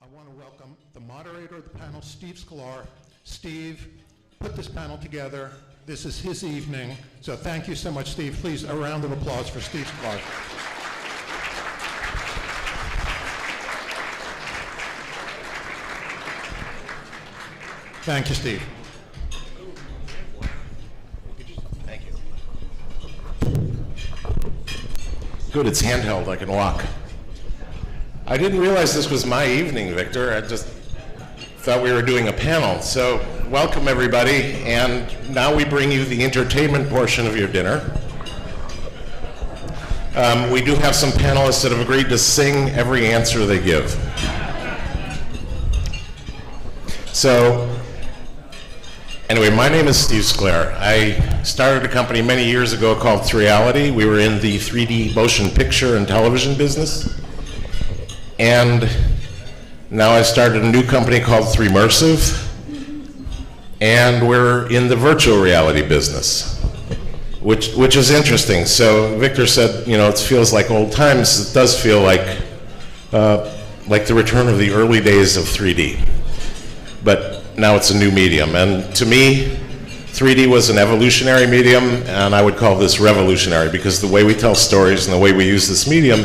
I want to welcome the moderator of the panel, Steve Sklar. Steve put this panel together. This is his evening, so thank you so much, Steve. Please, a round of applause for Steve Sklar. Thank you, Steve. Thank you. Good, it's handheld, I can walk. I didn't realize this was my evening, Victor. I just thought we were doing a panel. So, welcome everybody, and now we bring you the entertainment portion of your dinner. We do have some panelists that have agreed to sing every answer they give. So, anyway, my name is Steve Sklar. I started a company many years ago called 3Reality. We were in the 3D motion picture and television business. And now I started a new company called 3Mersive. And we're in the virtual reality business, which is interesting. So Victor said, you know, it feels like old times. It does feel like the return of the early days of 3D. But now it's a new medium. And to me, 3D was an evolutionary medium, and I would call this revolutionary, because the way we tell stories and the way we use this medium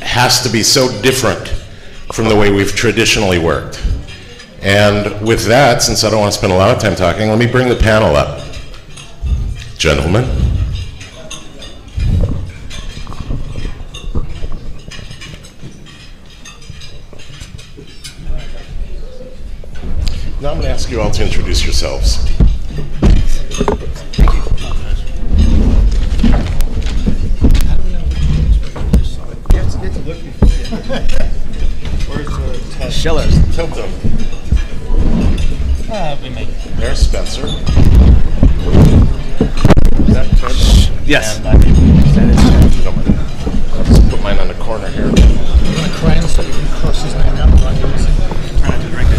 has to be so different from the way we've traditionally worked. And with that, since I don't want to spend a lot of time talking, let me bring the panel up. Gentlemen. Now I'm going to ask you all to introduce yourselves. Thank you. Where's Schiller's? Tilt them. We may. There's Spencer. Is that Ted? Yes. And that is Ted. I'll just put mine on the corner here. You want to cry so you can cross his name out? Try not to drink it.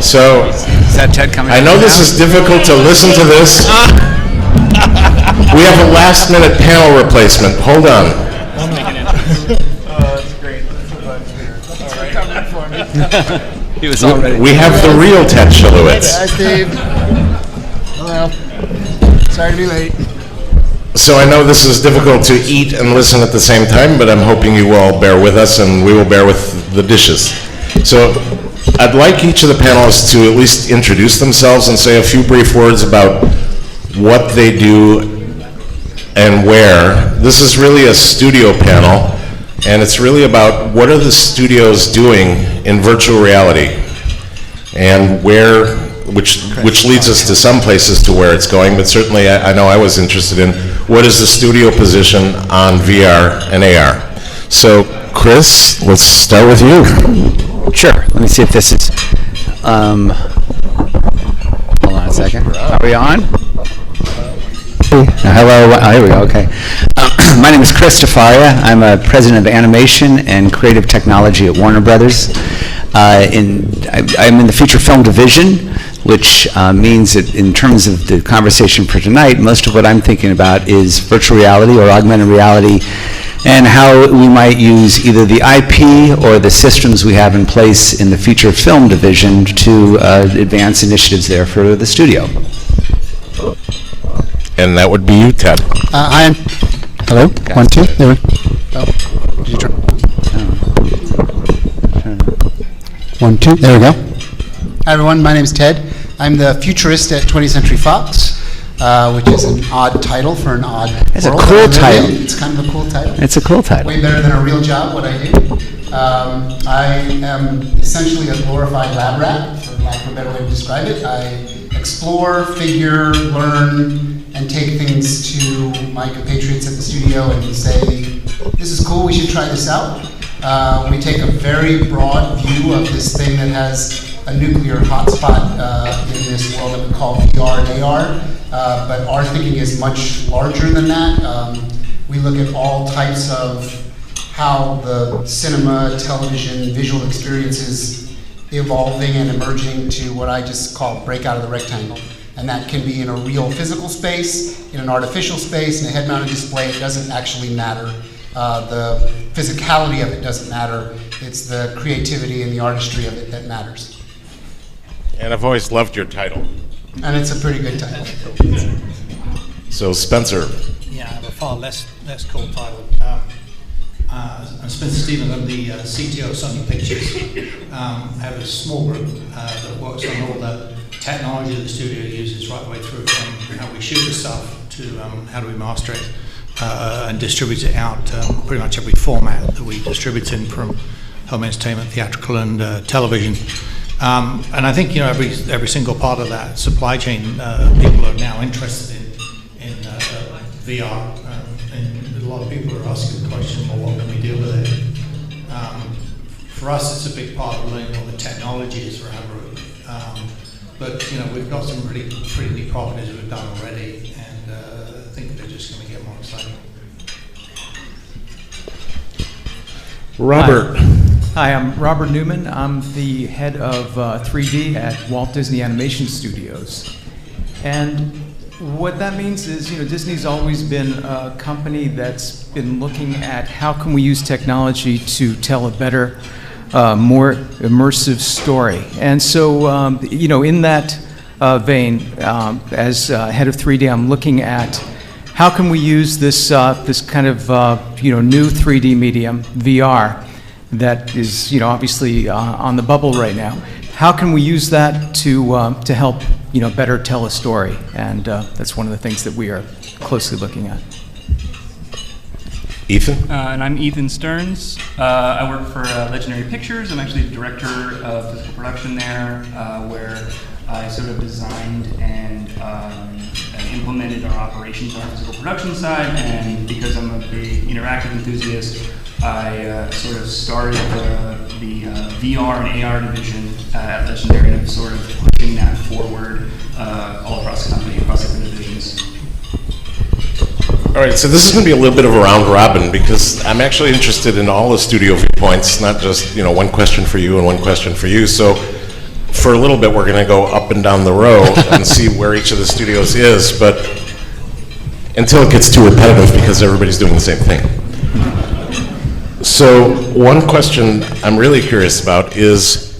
So, Is that Ted coming? I know this is difficult to listen to this. We have a last minute panel replacement. Hold on. That's great. All right. He was already. We have the real Ted Schilowitz. Hi, Steve. Hello. Sorry to be late. So I know this is difficult to eat and listen at the same time, but I'm hoping you all bear with us, and we will bear with the dishes. So I'd like each of the panelists to at least introduce themselves and say a few brief words about what they do and where. This is really a studio panel, and it's really about what are the studios doing in virtual reality, and where, which leads us to some places to where it's going, but certainly I know I was interested in what is the studio position on VR and AR. So Chris, let's start with you. Sure. Let me see if this is. Hold on a second. Are we on? Hello. Oh, here we go. Okay. My name is Chris Tafaria. I'm a president of animation and creative technology at Warner Brothers. I'm in the feature film division, which means that in terms of the conversation for tonight, most of what I'm thinking about is virtual reality or augmented reality, and how we might use either the IP or the systems we have in place in the feature film division to advance initiatives there for the studio. And that would be you, Ted. I'm. Hello? Okay. 1, 2. There we go. Oh. Did you try? 1, 2. There we go. Hi, everyone. My name is Ted. I'm the futurist at 20th Century Fox, which is an odd title for an odd It's a world cool that I live title. in. It's kind of a cool title. It's a cool title. Way better than a real job, what I do. I am essentially a glorified lab rat, for lack of a better way to describe it. I explore, figure, learn, and take things to my compatriots at the studio and say, this is cool, we should try this out. We take a very broad view of this thing that has a nuclear hotspot in this world that we call VR and AR, but our thinking is much larger than that. We look at all types of how the cinema, television, visual experience is evolving and emerging to what I just call break out of the rectangle. And that can be in a real physical space, in an artificial space, in a head-mounted display. It doesn't actually matter. The physicality of it doesn't matter. It's the creativity and the artistry of it that matters. And I've always loved your title. And it's a pretty good title. So Spencer, Yeah, I have a far less cool title. I'm Spencer Stevens. I'm the CTO of Sony Pictures. I have a small group that works on all the technology that the studio uses right the way through from how we shoot the stuff to how do we master it and distribute it out, pretty much every format that we distribute in, from home entertainment, theatrical, and television. And I think, every single part of that supply chain, people are now interested in VR. And a lot of people are asking the question, well, what can we do with it? For us, it's a big part of learning all the technologies for our group. But we've got some pretty neat properties we've done already, and I think they're just going to get more exciting. Robert. Hi, I'm Robert Newman. I'm the head of 3D at Walt Disney Animation Studios. And what that means is, Disney's always been a company that's been looking at how can we use technology to tell a better, more immersive story. And so, in that vein, as head of 3D, I'm looking at how can we use this kind of new 3D medium, VR, that is obviously on the bubble right now. How can we use that to help better tell a story? And that's one of the things that we are closely looking at. Ethan? And I'm Ethan Stearns. I work for Legendary Pictures. I'm actually the director of physical production there, where I sort of designed and implemented our operations on our physical production side. And because I'm a big interactive enthusiast, I sort of started the VR and AR division at Legendary, and I'm sort of pushing that forward all across the company, across different divisions. All right, so this is going to be a little bit of a round robin because I'm actually interested in all the studio viewpoints, not just one question for you and one question for you. So for a little bit, we're going to go up and down the row and see where each of the studios is, but until it gets too repetitive because everybody's doing the same thing. So one question I'm really curious about is,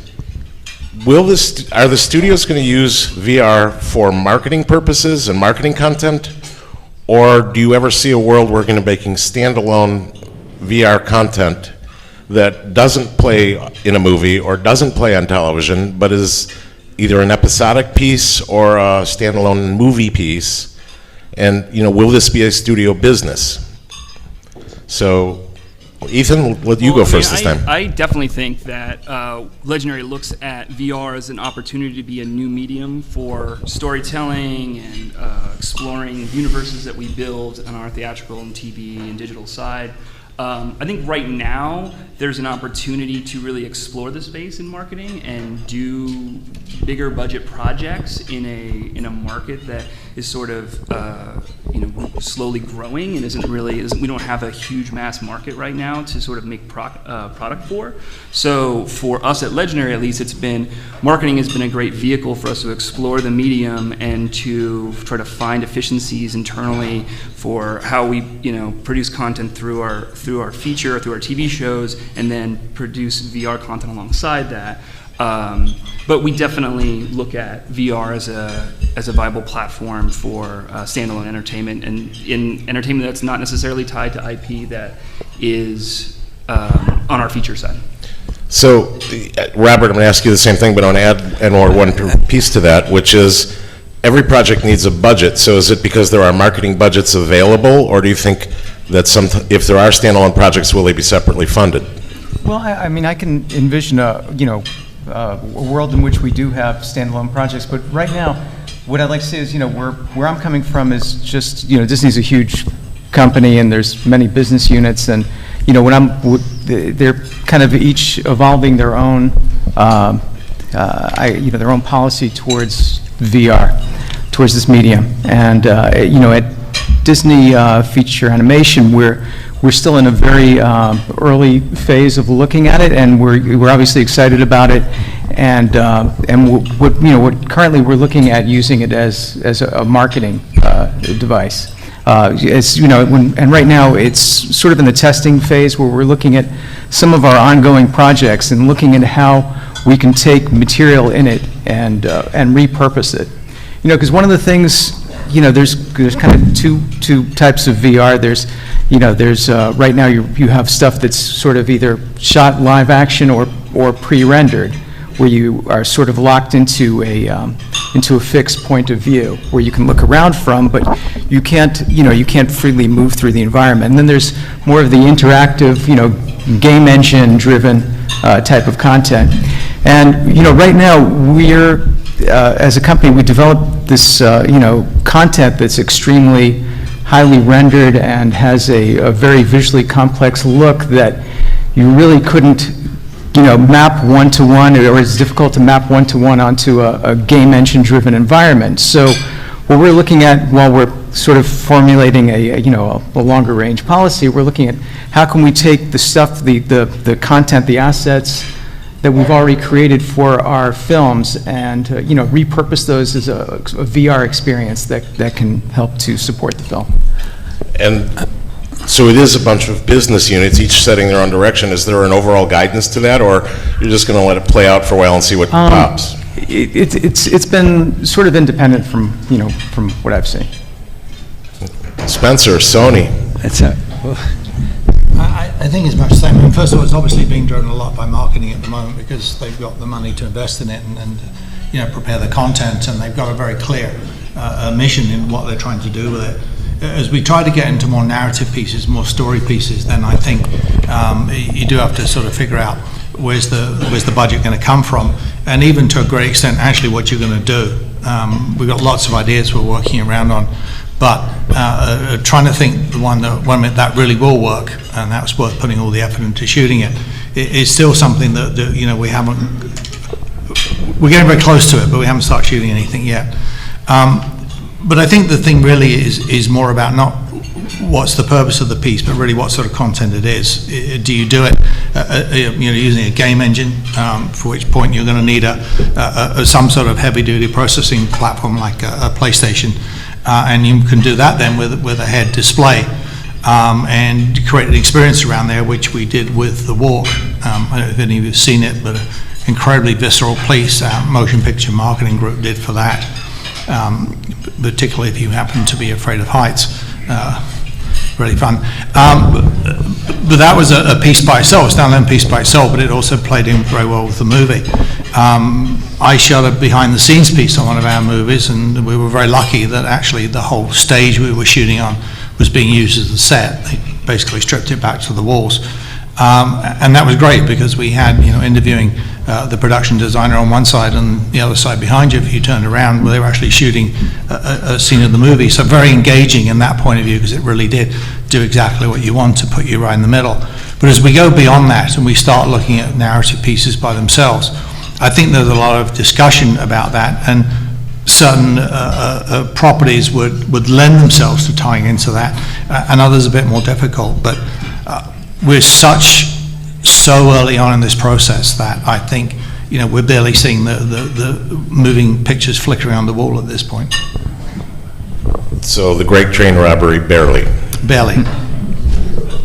are the studios going to use VR for marketing purposes and marketing content? Or do you ever see a world where we're going to be making standalone VR content that doesn't play in a movie or doesn't play on television, but is either an episodic piece or a standalone movie piece? And, will this be a studio business? So, Ethan, let you go first this time. I definitely think that Legendary looks at VR as an opportunity to be a new medium for storytelling and exploring universes that we build on our theatrical and TV and digital side. I think right now there's an opportunity to really explore the space in marketing and do bigger budget projects in a market that is sort of slowly growing and we don't have a huge mass market right now to sort of make product for. So for us at Legendary, at least, marketing has been a great vehicle for us to explore the medium and to try to find efficiencies internally for how we produce content through our feature, through our TV shows, and then produce VR content alongside that. But we definitely look at VR as a viable platform for standalone entertainment, and in entertainment that's not necessarily tied to IP that is on our feature side. So, Robert, I'm going to ask you the same thing, but I want to add one piece to that, which is every project needs a budget. So is it because there are marketing budgets available, or do you think that if there are standalone projects, will they be separately funded? Well, I mean, I can envision a world in which we do have standalone projects, but right now, what I'd like to say is, where I'm coming from is just, Disney's a huge company and there's many business units, and they're kind of each evolving their own, their own policy towards VR, towards this medium, and at Disney feature animation, we're still in a very early phase of looking at it, and we're obviously excited about it, and what currently we're looking at using it as a marketing device. As you know, and right now it's sort of in the testing phase where we're looking at some of our ongoing projects and looking at how we can take material in it and repurpose it. You know, because one of the things, you know, there's kind of two types of VR. There's right now you have stuff that's sort of either shot live action or pre-rendered, where you are sort of locked into a fixed point of view where you can look around from, but you can't freely move through the environment. And then there's more of the interactive, you know, game engine driven type of content. And, you know, right now we're as a company, we developed this, you know, content that's extremely highly rendered and has a very visually complex look that you really couldn't, you know, map one-to-one, or it's difficult to map one-to-one onto a game engine-driven environment. So what we're looking at while we're sort of formulating a longer-range policy, we're looking at how can we take the stuff, the content, the assets that we've already created for our films and, you know, repurpose those as a VR experience that can help to support the film. And so it is a bunch of business units, each setting their own direction. Is there an overall guidance to that, or you're just going to let it play out for a while and see what pops? It's been sort of independent from what I've seen. Spencer, Sony. I think it's much the same. I mean, first of all, it's obviously being driven a lot by marketing at the moment because they've got the money to invest in it and you know, prepare the content, and they've got a very clear mission in what they're trying to do with it. As we try to get into more narrative pieces, more story pieces, then I think you do have to sort of figure out where's the budget going to come from, and even to a great extent, actually what you're going to do. We've got lots of ideas we're working around on, but trying to think the one that really will work, and that's worth putting all the effort into shooting it, is still something that you know, we're getting very close to it, but we haven't started shooting anything yet. But I think the thing really is more about not what's the purpose of the piece, but really what sort of content it is. Do you do it you know, using a game engine, for which point you're going to need some sort of heavy-duty processing platform like a PlayStation, and you can do that then with a head display, and create an experience around there, which we did with The Walk. I don't know if any of you have seen it, but an incredibly visceral piece our motion picture marketing group did for that. Particularly if you happen to be afraid of heights. Really fun. But that was a piece by itself, a standalone piece by itself, but it also played in very well with the movie. I shot a behind-the-scenes piece on one of our movies, and we were very lucky that actually the whole stage we were shooting on was being used as a set. They basically stripped it back to the walls. And that was great because we had, you know, interviewing the production designer on one side and the other side behind you, if you turned around, where they were actually shooting a scene of the movie. So very engaging in that point of view, because it really did do exactly what you want, to put you right in the middle. But as we go beyond that and we start looking at narrative pieces by themselves, I think there's a lot of discussion about that, and certain properties would lend themselves to tying into that, and others a bit more difficult. But we're so early on in this process that I think, you know, we're barely seeing the moving pictures flickering on the wall at this point. So the Great Train Robbery, barely. Barely.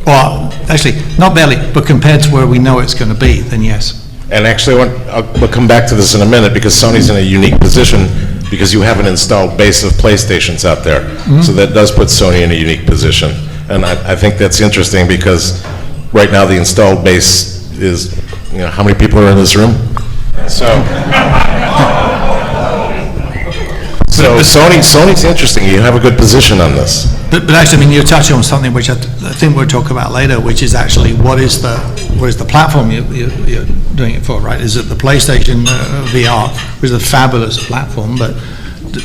Well, actually, not barely, but compared to where we know it's going to be, then yes. And actually, we'll come back to this in a minute, because Sony's in a unique position because you have an installed base of PlayStations out there. Mm-hmm. So that does put Sony in a unique position. And I think that's interesting because right now the installed base is, you know, how many people are in this room? So Sony's interesting. You have a good position on this. But actually, I mean, you're touching on something which I think we'll talk about later, which is actually what is the platform you're doing it for, right? Is it the PlayStation VR, which is a fabulous platform, but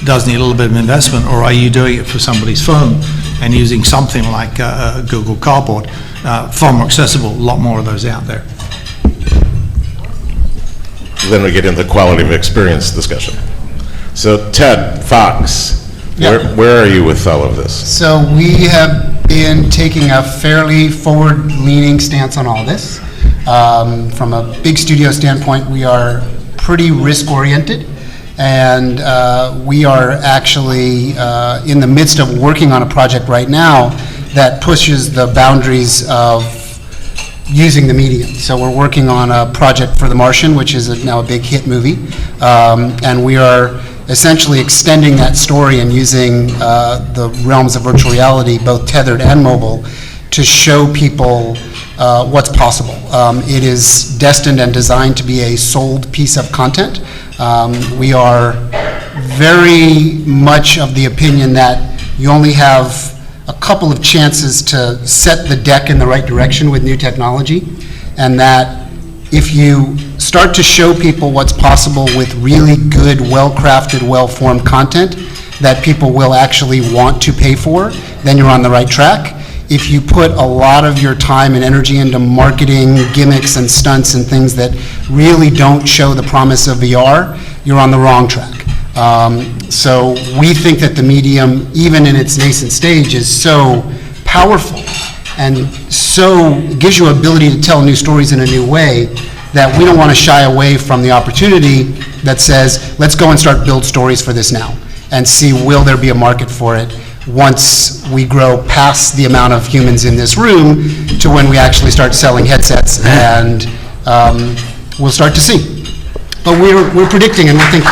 does need a little bit of investment, or are you doing it for somebody's phone and using something like Google Cardboard? Far more accessible, a lot more of those out there. Then we get into the quality of experience discussion. So Ted, Fox, Yep. where are you with all of this? So we have been taking a fairly forward-leaning stance on all this. From a big studio standpoint, we are pretty risk-oriented, And we are actually in the midst of working on a project right now that pushes the boundaries of using the medium. So we're working on a project for The Martian, which is now a big hit movie. And we are essentially extending that story and using the realms of virtual reality, both tethered and mobile, to show people what's possible. It is destined and designed to be a sold piece of content. We are very much of the opinion that you only have a couple of chances to set the deck in the right direction with new technology, and that if you start to show people what's possible with really good, well-crafted, well-formed content that people will actually want to pay for, then you're on the right track. If you put a lot of your time and energy into marketing gimmicks and stunts and things that really don't show the promise of VR, you're on the wrong track. So we think that the medium, even in its nascent stage, is so powerful and so gives you ability to tell new stories in a new way that we don't want to shy away from the opportunity that says, let's go and start build stories for this now and see will there be a market for it once we grow past the amount of humans in this room to when we actually start selling headsets, and we'll start to see. But we're predicting and we're thinking.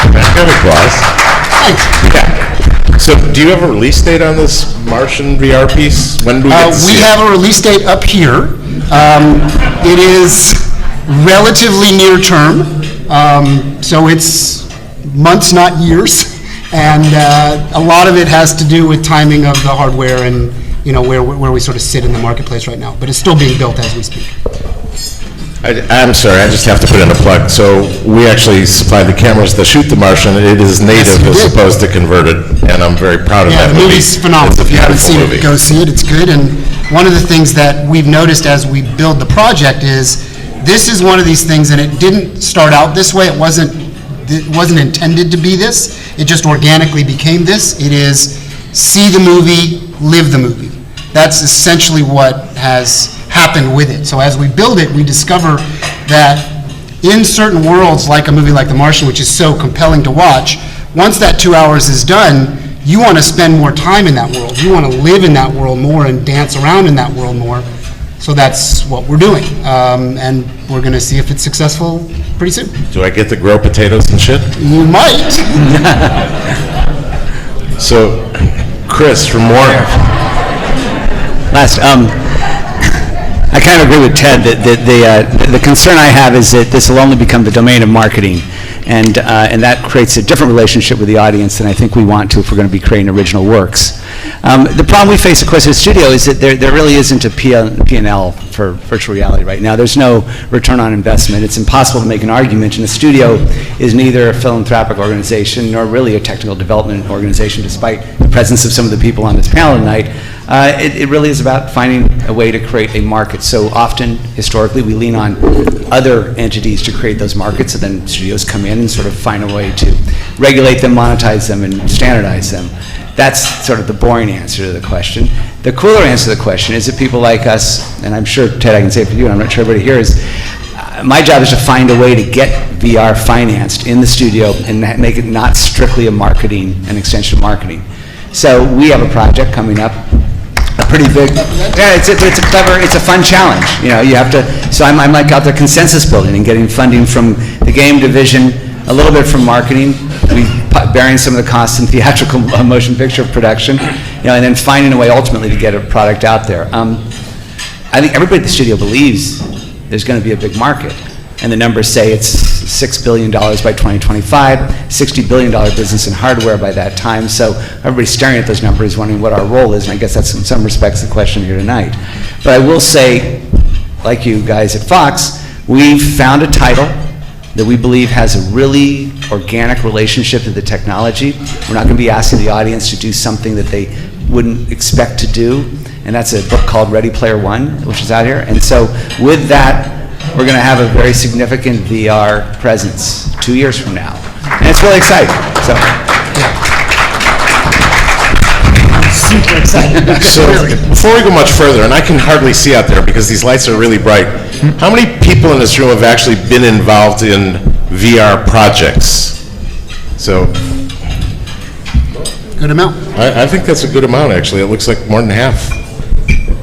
Round of applause. Thanks. Yeah. So do you have a release date on this Martian VR piece? When do we get to see We it? have a release date up here. It is relatively near term, so it's months, not years. And a lot of it has to do with timing of the hardware and, you know, where we sort of sit in the marketplace right now. But it's still being built as we speak. I'm sorry, I just have to put in a plug. So we actually supplied the cameras that shoot The Martian. It is native you as did. opposed to converted, and I'm very proud of Yeah, that the movie. movie's phenomenal. It's a If you haven't beautiful seen movie. it, go see it. It's good. And one of the things that we've noticed as we build the project is this is one of these things, and it didn't start out this way. It wasn't intended to be this. It just organically became this. It is see the movie, live the movie. That's essentially what has happened with it. So as we build it, we discover that in certain worlds, like a movie like The Martian, which is so compelling to watch, once that 2 hours is done, you want to spend more time in that world. You want to live in that world more and dance around in that world more. So that's what we're doing. And we're going to see if it's successful pretty soon. Do I get to grow potatoes and shit? You might. So, Chris, for more... Last, I kind of agree with Ted that the concern I have is that this will only become the domain of marketing, and that creates a different relationship with the audience than I think we want to if we're going to be creating original works. The problem we face, of course, at the studio is that there really isn't a P&L for virtual reality right now. There's no return on investment. It's impossible to make an argument, and the studio is neither a philanthropic organization nor really a technical development organization, despite the presence of some of the people on this panel tonight. It really is about finding a way to create a market. So often, historically, we lean on other entities to create those markets, and then studios come in and sort of find a way to regulate them, monetize them, and standardize them. That's sort of the boring answer to the question. The cooler answer to the question is that people like us, and I'm sure, Ted, I can say it for you, and I'm not sure everybody here is, my job is to find a way to get VR financed in the studio and make it not strictly a marketing, an extension of marketing. So we have a project coming up, a pretty big, yeah, it's a clever, it's a fun challenge. You know, you have to, so I'm like out there consensus building and getting funding from the game division, a little bit from marketing, bearing some of the costs in theatrical motion picture production, you know, and then finding a way ultimately to get a product out there. I think everybody at the studio believes there's going to be a big market, and the numbers say it's $6 billion by 2025, $60 billion business in hardware by that time, so everybody's staring at those numbers wondering what our role is, and I guess that's in some respects the question here tonight. But I will say, like you guys at Fox, we've found a title that we believe has a really organic relationship to the technology. We're not going to be asking the audience to do something that they wouldn't expect to do, and that's a book called Ready Player One, which is out here. And so with that, we're going to have a very significant VR presence 2 years from now, and it's really exciting. So, Super excited. So, before we go much further, and I can hardly see out there because these lights are really bright, how many people in this room have actually been involved in VR projects? So Good amount. I think that's a good amount, actually. It looks like more than half.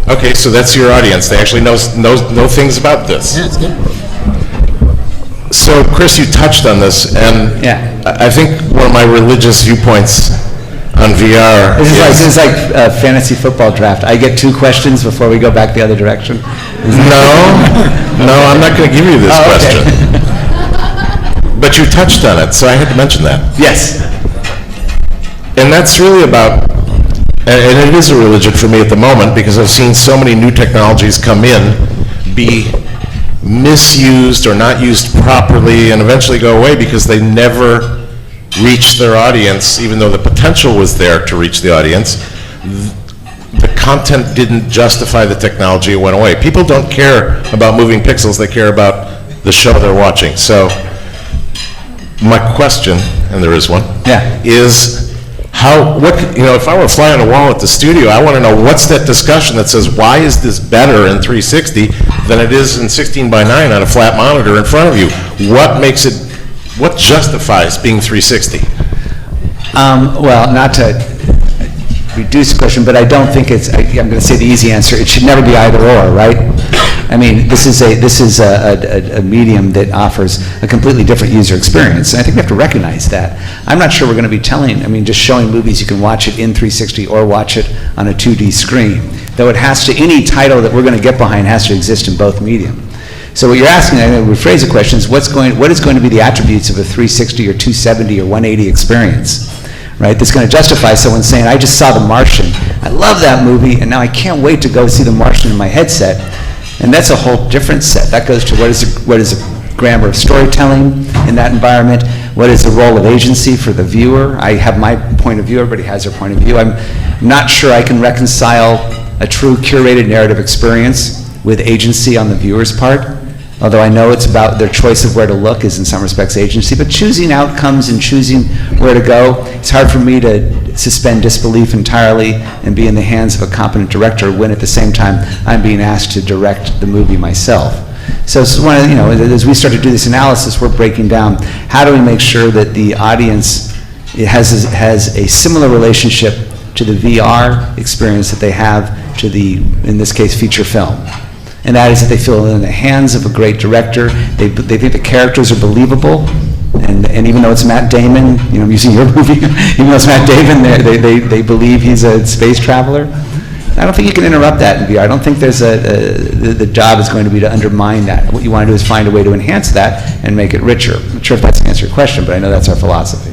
Okay, so that's your audience. They actually know things about this. Yeah, it's good. So, Chris, you touched on this, and Yeah. I think one of my religious viewpoints on VR This is like a fantasy football draft. I get 2 questions before we go back the other direction. No, I'm not going to give you this Oh, okay. question. But you touched on it, so I had to mention that. Yes. And that's really about, and it is a religion for me at the moment, because I've seen so many new technologies come in, be misused or not used properly, and eventually go away because they never reach their audience, even though the potential was there to reach the audience. The content didn't justify the technology, it went away. People don't care about moving pixels, they care about the show they're watching. So my question, and there is one, Yeah. is if I were a fly on the wall at the studio, I want to know what's that discussion that says, why is this better in 360 than it is in 16:9 on a flat monitor in front of you? What justifies being 360? Well, not to reduce the question, but I don't think I'm going to say the easy answer. It should never be either or, right? I mean, this is a medium that offers a completely different user experience, and I think we have to recognize that. I'm not sure we're going to be just showing movies, you can watch it in 360 or watch it on a 2D screen. Though any title that we're going to get behind has to exist in both medium. So what you're asking, I would rephrase the question, is what is going to be the attributes of a 360 or 270 or 180 experience? Right, that's going to justify someone saying, I just saw The Martian, I love that movie, and now I can't wait to go see The Martian in my headset. And that's a whole different set. That goes to what is the grammar of storytelling in that environment, what is the role of agency for the viewer. I have my point of view, everybody has their point of view. I'm not sure I can reconcile a true curated narrative experience with agency on the viewer's part. Although I know it's about their choice of where to look is in some respects agency, but choosing outcomes and choosing where to go, it's hard for me to suspend disbelief entirely and be in the hands of a competent director when at the same time I'm being asked to direct the movie myself. So it's one of, as we start to do this analysis, we're breaking down how do we make sure that the audience has a similar relationship to the VR experience that they have to the, in this case, feature film. And that is that they feel in the hands of a great director. They think the characters are believable, and even though it's Matt Damon, I'm using your movie, even though it's Matt Damon, they believe he's a space traveler. I don't think you can interrupt that in VR. I don't think there's the job is going to be to undermine that. What you want to do is find a way to enhance that and make it richer. I'm not sure if that's the answer to your question, but I know that's our philosophy.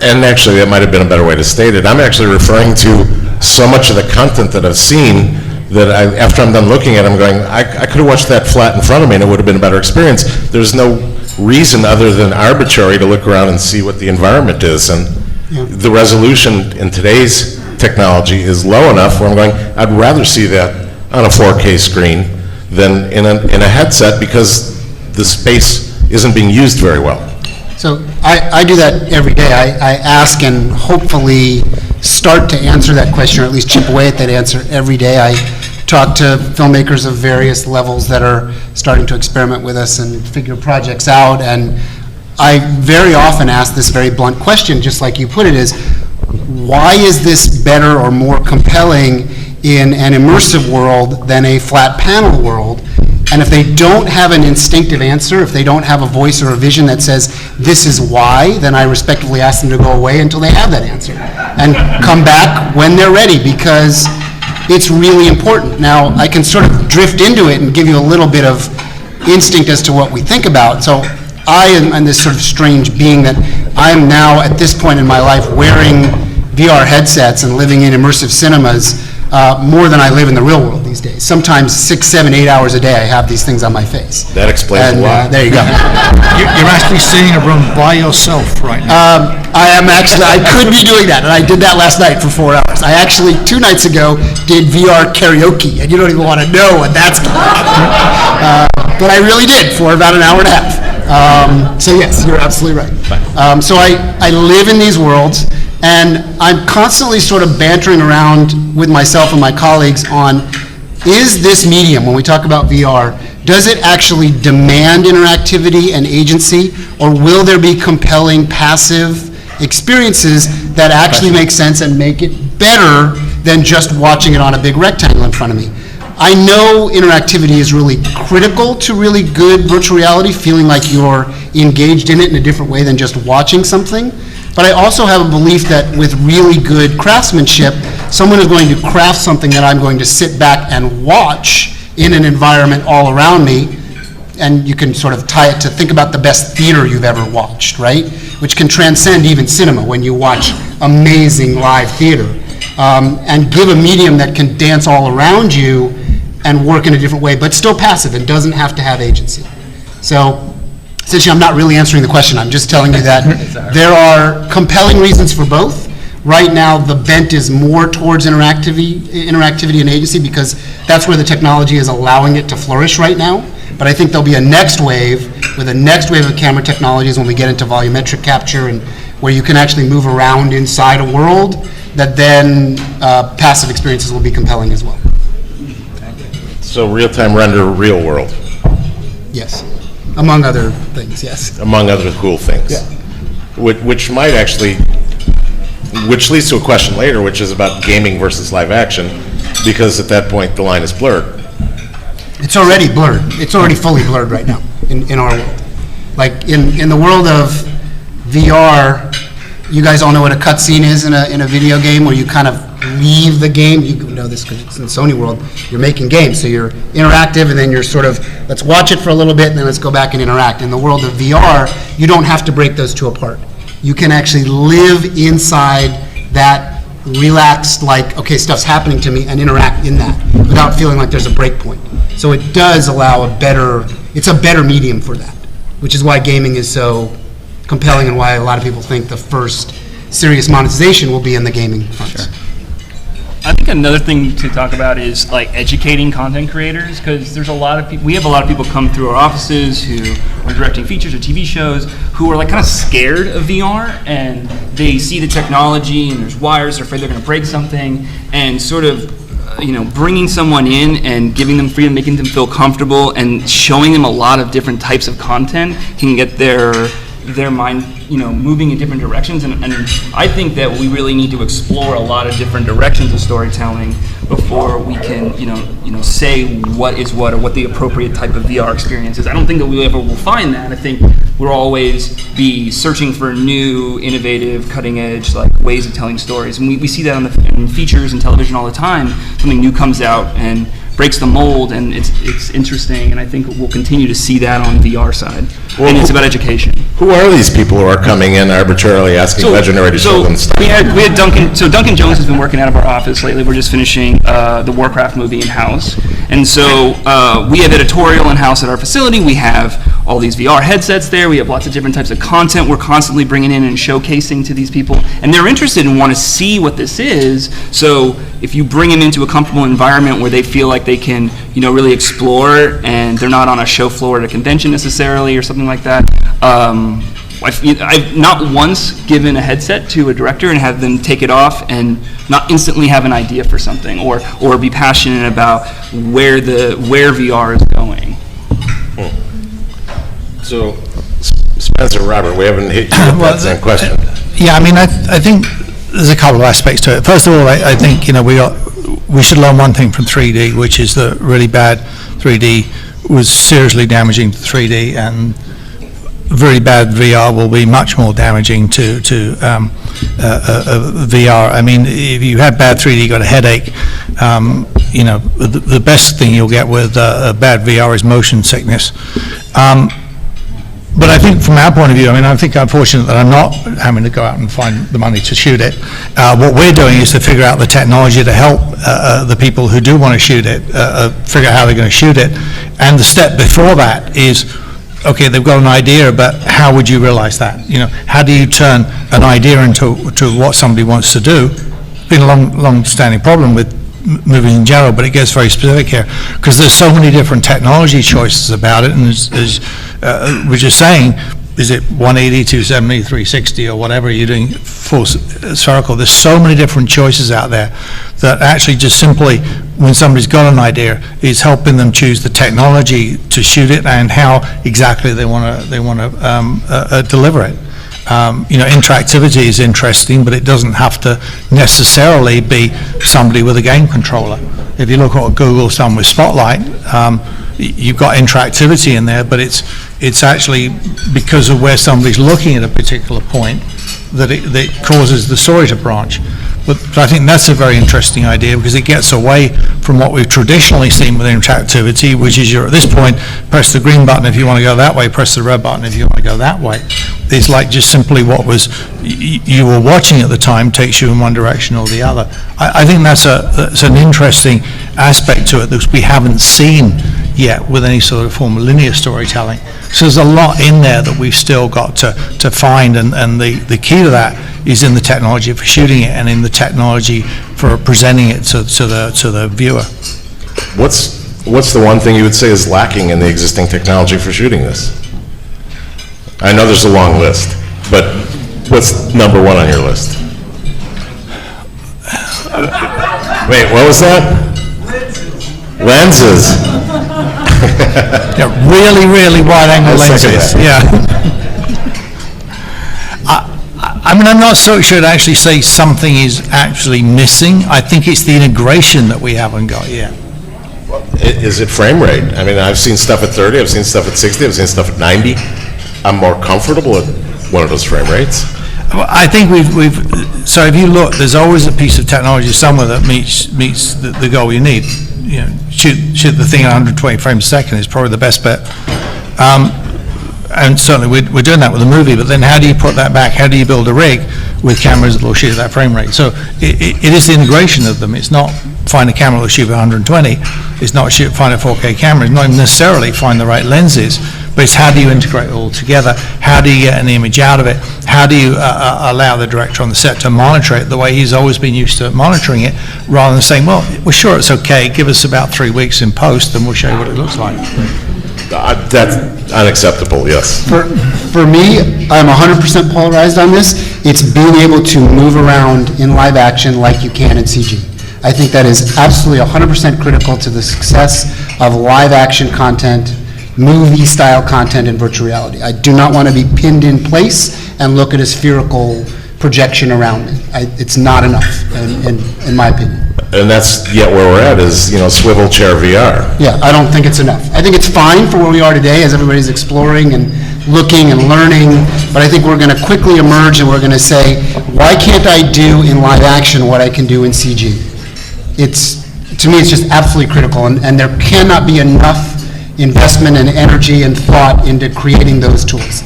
And actually, that might have been a better way to state it. I'm actually referring to so much of the content that I've seen that after I'm done looking at it, I'm going, I could have watched that flat in front of me and it would have been a better experience. There's no reason other than arbitrary to look around and see what the environment is. And the resolution in today's technology is low enough where I'm going, I'd rather see that on a 4K screen than in a headset because the space isn't being used very well. So I do that every day. I ask and hopefully start to answer that question, or at least chip away at that answer every day. I talk to filmmakers of various levels that are starting to experiment with us and figure projects out, and I very often ask this very blunt question, just like you put it, is why is this better or more compelling in an immersive world than a flat panel world? And if they don't have an instinctive answer, if they don't have a voice or a vision that says, this is why, then I respectfully ask them to go away until they have that answer and come back when they're ready, because it's really important. Now, I can sort of drift into it and give you a little bit of instinct as to what we think about. So I am this sort of strange being that I am now, at this point in my life, wearing VR headsets and living in immersive cinemas more than I live in the real world these days. Sometimes 6, 7, 8 hours a day I have these things on my face. That explains a lot. There you go. You're actually sitting in a room by yourself right now. I could be doing that, and I did that last night for 4 hours. I actually, 2 nights ago, did VR karaoke, and you don't even want to know what that's like. But I really did for about an hour and a half. So yes, you're absolutely right. So I live in these worlds, and I'm constantly sort of bantering around with myself and my colleagues on, is this medium, when we talk about VR, Does it actually demand interactivity and agency, or will there be compelling passive experiences that actually make sense and make it better than just watching it on a big rectangle in front of me? I know interactivity is really critical to really good virtual reality, feeling like you're engaged in it in a different way than just watching something. But I also have a belief that with really good craftsmanship, someone is going to craft something that I'm going to sit back and watch in an environment all around me. And you can sort of tie it to think about the best theater you've ever watched, right? Which can transcend even cinema when you watch amazing live theater. And give a medium that can dance all around you and work in a different way, but still passive and doesn't have to have agency. So, essentially, I'm not really answering the question. I'm just telling you that there are compelling reasons for both. Right now, the bent is more towards interactivity and agency because that's where the technology is allowing it to flourish right now. But I think there'll be a next wave with a next wave of camera technologies when we get into volumetric capture and where you can actually move around inside a world, that then passive experiences will be compelling as well. So real-time render, real world, Yes, among other things, yes. among other cool things. Yeah. Which might actually, which leads to a question later, which is about gaming versus live action, because at that point, the line is blurred. It's already blurred. It's already fully blurred right now in our world. Like in the world of VR, you guys all know what a cutscene is in a video game, where you kind of leave the game. You know this because it's in Sony world. You're making games, so you're interactive, and then you're sort of, let's watch it for a little bit, and then let's go back and interact. In the world of VR, you don't have to break those two apart. You can actually live inside that relaxed, like, okay, stuff's happening to me, and interact in that without feeling like there's a break point. So it does allow it's a better medium for that, which is why gaming is so compelling and why a lot of people think the first serious monetization will be in the gaming fronts. Sure. I think another thing to talk about is like educating content creators, because there's a lot of people, we have a lot of people come through our offices who are directing features or TV shows who are like kind of scared of VR, and they see the technology and there's wires, they're afraid they're going to break something, and sort of bringing someone in and giving them freedom, making them feel comfortable, and showing them a lot of different types of content can get their mind, moving in different directions. And I think that we really need to explore a lot of different directions of storytelling before we can, say what is what, or what the appropriate type of VR experience is. I don't think that we ever will find that. I think we'll always be searching for new, innovative, cutting-edge ways of telling stories. And we see that in features and television all the time. Something new comes out and breaks the mold, and it's interesting, and I think we'll continue to see that on the VR side. And it's about education. Who are these people who are coming in arbitrarily asking Legendary to show them stuff? We had Duncan. So Duncan Jones has been working out of our office lately. We're just finishing the Warcraft movie in-house. And so we have editorial in-house at our facility. We have all these VR headsets there. We have lots of different types of content we're constantly bringing in and showcasing to these people. And they're interested and want to see what this is. So if you bring them into a comfortable environment where they feel like they can, really explore, and they're not on a show floor at a convention necessarily or something like that. I've not once given a headset to a director and have them take it off and not instantly have an idea for something, or be passionate about where VR is going. So, Spencer, Robert, we haven't hit you with that same question. Yeah, I think there's a couple of aspects to it. First of all, I think we should learn one thing from 3D, which is that really bad 3D was seriously damaging to 3D, and very bad VR will be much more damaging to VR. If you have bad 3D, you got a headache. The best thing you'll get with bad VR is motion sickness. But I think from our point of view, I think I'm fortunate that I'm not having to go out and find the money to shoot it. What we're doing is to figure out the technology to help the people who do want to shoot it, figure out how they're going to shoot it. And the step before that is, okay, they've got an idea, but how would you realize that? How do you turn an idea into what somebody wants to do? It's been a long-standing problem with movies in general, but it gets very specific here because there's so many different technology choices about it, and as we're just saying, is it 180, 270, 360, or whatever you're doing, full spherical? There's so many different choices out there that actually just simply when somebody's got an idea, is helping them choose the technology to shoot it and how exactly they want to deliver it. Interactivity is interesting, but it doesn't have to necessarily be somebody with a game controller. If you look at what Google's done with Spotlight, you've got interactivity in there, but it's actually because of where somebody's looking at a particular point that it causes the story to branch. But I think that's a very interesting idea because it gets away from what we've traditionally seen with interactivity, which is you're at this point, press the green button if you want to go that way, press the red button if you want to go that way. It's like just simply what was you were watching at the time takes you in one direction or the other. I think that's an interesting aspect to it that we haven't seen yet with any sort of form of linear storytelling. So there's a lot in there that we've still got to find, and the key to that is in the technology for shooting it and in the technology for presenting it to the viewer. What's the one thing you would say is lacking in the existing technology for shooting this? I know there's a long list, but what's number one on your list? Wait, what was that? Lenses. Yeah, really wide-angle lenses. Yeah. I mean, I'm not so sure to actually say something is actually missing. I think it's the integration that we haven't got yet. Is it frame rate? I mean, I've seen stuff at 30, I've seen stuff at 60, I've seen stuff at 90. I'm more comfortable at one of those frame rates. Well, I think so if you look, there's always a piece of technology somewhere that meets the goal you need. Shoot the thing at 120 frames a second is probably the best bet. And certainly we're doing that with a movie, but then how do you put that back? How do you build a rig with cameras that will shoot at that frame rate? So it is the integration of them. It's not find a camera that will shoot at 120. It's not find a 4K camera. It's not even necessarily find the right lenses, but it's how do you integrate it all together? How do you get an image out of it? How do you allow the director on the set to monitor it the way he's always been used to monitoring it, rather than saying, well, we're sure it's okay, give us about 3 weeks in post and we'll show you what it looks like. That's unacceptable, yes. For me, I'm 100% polarized on this. It's being able to move around in live action like you can in CG. I think that is absolutely 100% critical to the success of live action content, movie-style content in virtual reality. I do not want to be pinned in place and look at a spherical projection around me. It's not enough, in my opinion. And that's yet where we're at is, swivel chair VR. Yeah, I don't think it's enough. I think it's fine for where we are today as everybody's exploring and looking and learning, but I think we're going to quickly emerge and we're going to say, why can't I do in live action what I can do in CG? To me, it's just absolutely critical, and there cannot be enough investment and energy and thought into creating those tools.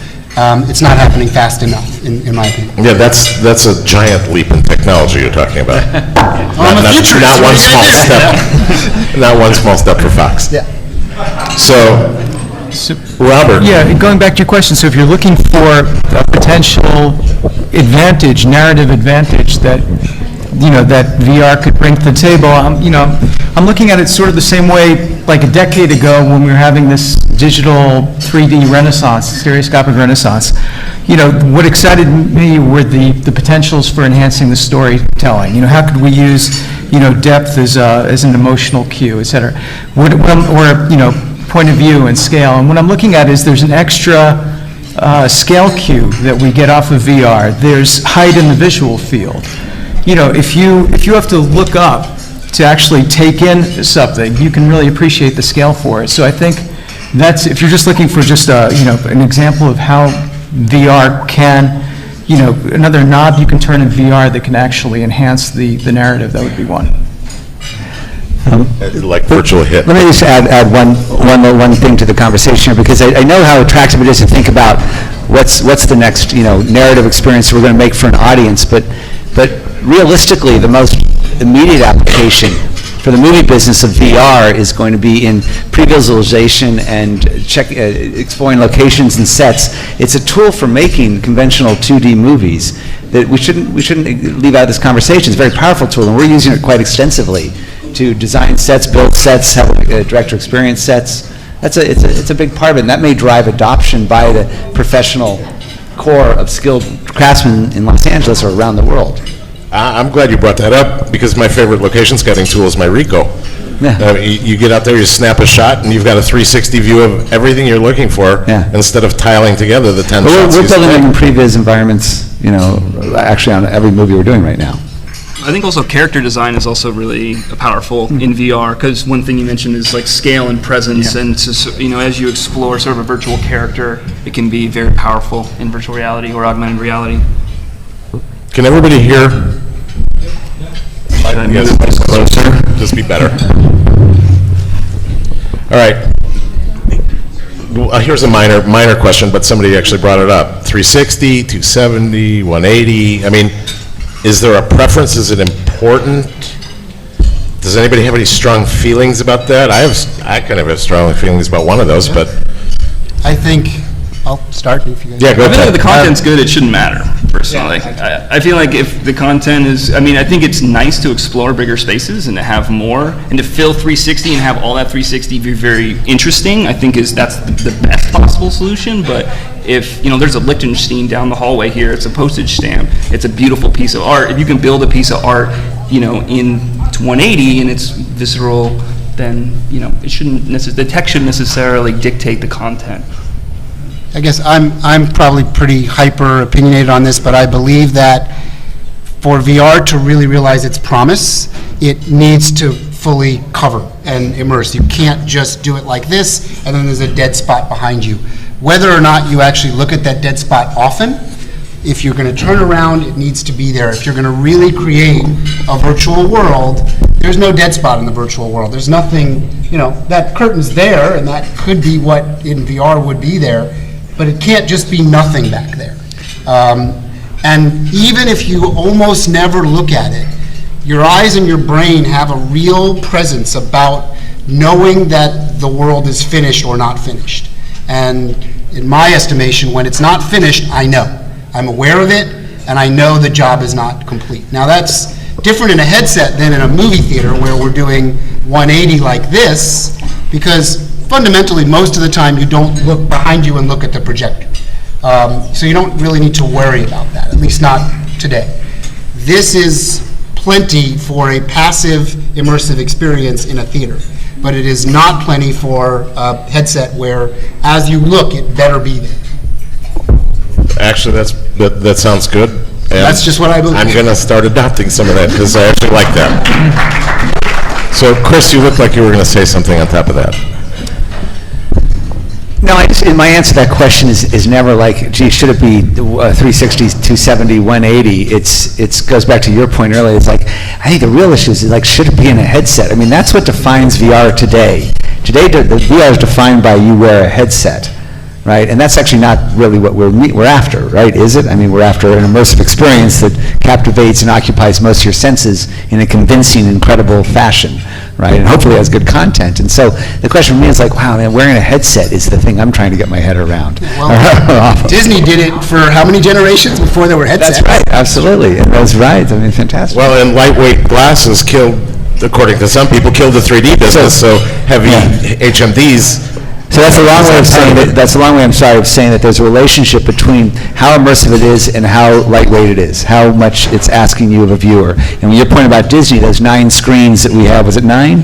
It's not happening fast enough, in my opinion. Yeah, that's a giant leap in technology you're talking about. not one small step. Not one small step for Fox. Yeah. So, Robert. Yeah, going back to your question, so if you're looking for a potential advantage, narrative advantage that that VR could bring to the table, I'm looking at it sort of the same way like a decade ago when we were having this digital 3D renaissance, stereoscopic renaissance. What excited me were the potentials for enhancing the storytelling. How could we use, depth as an emotional cue, et cetera, or point of view and scale. And what I'm looking at is there's an extra scale cue that we get off of VR. There's height in the visual field. If you have to look up to actually take in something, you can really appreciate the scale for it. So I think that's, if you're just looking for just an example of how VR can, another knob you can turn in VR that can actually enhance the narrative, that would be one. Like virtual hit. Let me just add one thing to the conversation here, because I know how attractive it is to think about what's the next narrative experience we're going to make for an audience, but realistically, the most immediate application for the movie business of VR is going to be in pre-visualization and exploring locations and sets. It's a tool for making conventional 2D movies that we shouldn't leave out of this conversation. It's a very powerful tool, and we're using it quite extensively to design sets, build sets, have director experience sets. It's a big part of it, and that may drive adoption by the professional core of skilled craftsmen in Los Angeles or around the world. I'm glad you brought that up, because my favorite location scouting tool is my Ricoh. Yeah. You get out there, you snap a shot, and you've got a 360 view of everything you're looking for, Yeah. instead of tiling together the 10 But shots. we're you building snap. them in previs environments, actually on every movie we're doing right now. I think also character design is also really powerful in VR, because one thing you mentioned is like scale and presence, and as you explore sort of a virtual character, it can be very powerful in virtual reality or augmented reality. Can everybody hear? Should I Yes, move closer, just be better. All right. Well, here's a minor question, but somebody actually brought it up. 360, 270, 180. I mean, is there a preference? Is it important? Does anybody have any strong feelings about that? I kind of have strong feelings about one of those, but I think, I'll start if you guys. yeah, go I feel like ahead. if the content's good, it shouldn't matter, personally. I feel like if the content is, I think it's nice to explore bigger spaces and to have more, and to fill 360 and have all that 360 be very interesting, I think that's the best possible solution. But if, there's a Liechtenstein down the hallway here, it's a postage stamp, it's a beautiful piece of art. If you can build a piece of art, in 180 and it's visceral, then, it shouldn't the tech shouldn't necessarily dictate the content. I guess I'm probably pretty hyper opinionated on this, but I believe that for VR to really realize its promise, it needs to fully cover and immerse. You can't just do it like this, and then there's a dead spot behind you. Whether or not you actually look at that dead spot often, if you're going to turn around, it needs to be there. If you're going to really create a virtual world, there's no dead spot in the virtual world. There's nothing, that curtain's there, and that could be what in VR would be there, but it can't just be nothing back there. And even if you almost never look at it, your eyes and your brain have a real presence about knowing that the world is finished or not finished. And in my estimation, when it's not finished, I know. I'm aware of it, and I know the job is not complete. Now that's different in a headset than in a movie theater where we're doing 180 like this, because fundamentally, most of the time, you don't look behind you and look at the projector. So you don't really need to worry about that, at least not today. This is plenty for a passive, immersive experience in a theater, but it is not plenty for a headset where, as you look, it better be there. Actually, that sounds good. And That's just what I believe. I'm going to start adopting some of that, because I actually like that. So, Chris, you look like you were going to say something on top of that. No, my answer to that question is never like, gee, should it be 360, 270, 180? It goes back to your point earlier. It's like, I think the real issue is like, should it be in a headset? I mean, that's what defines VR today. Today, the VR is defined by you wear a headset, right? And that's actually not really what we're after, right? Is it? I mean, we're after an immersive experience that captivates and occupies most of your senses in a convincing, incredible fashion, right? And hopefully has good content. And so the question for me is like, wow, man, wearing a headset is the thing I'm trying to get my head around. Well, Disney did it for how many generations before there were headsets? That's right, absolutely. And those rides, I mean, fantastic. Well, and lightweight glasses killed, according to some people, killed the 3D business, so heavy HMDs. So that's a long way of saying that, that's a long way, I'm sorry, of saying that there's a relationship between how immersive it is and how lightweight it is, how much it's asking you of a viewer. And when your point about Disney, those 9 screens that we have, was it 9?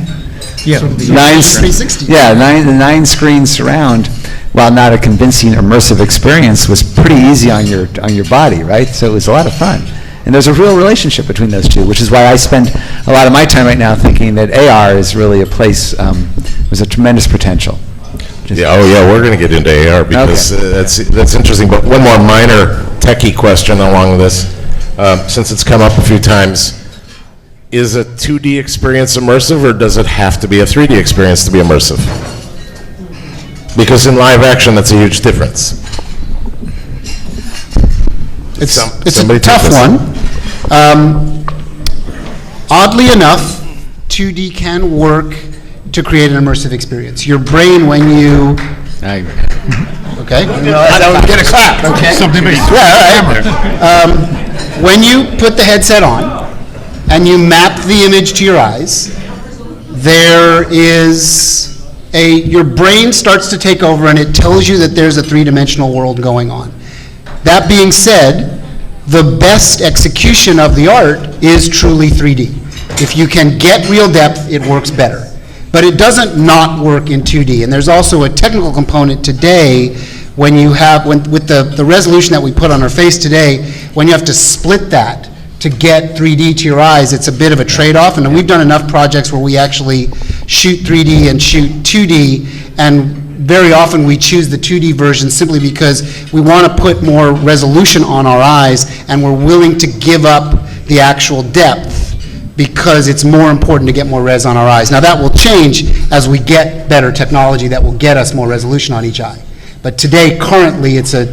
Yeah. 360. Yeah, the 9 screen surround, while not a convincing immersive experience, was pretty easy on your body, right? So it was a lot of fun. And there's a real relationship between those two, which is why I spend a lot of my time right now thinking that AR is really a place, there's a tremendous potential. Yeah, we're going to get into AR because that's interesting. But one more minor techie question along this, since it's come up a few times. Is a 2D experience immersive, or does it have to be a 3D experience to be immersive? Because in live action, that's a huge difference. It's a Somebody take tough this. one. Oddly enough, 2D can work to create an immersive experience. Your brain, when you... I agree. Okay? Get a clap, okay? Something makes Yeah, all right. When you put the headset on and you map the image to your eyes, there is your brain starts to take over and it tells you that there's a three-dimensional world going on. That being said, the best execution of the art is truly 3D. If you can get real depth, it works better. but it doesn't not work in 2D. And there's also a technical component today when you have, with the resolution that we put on our face today, when you have to split that to get 3D to your eyes, it's a bit of a trade-off. And we've done enough projects where we actually shoot 3D and shoot 2D, and very often we choose the 2D version simply because we want to put more resolution on our eyes, and we're willing to give up the actual depth because it's more important to get more res on our eyes. Now that will change as we get better technology that will get us more resolution on each eye. But today, currently, it's a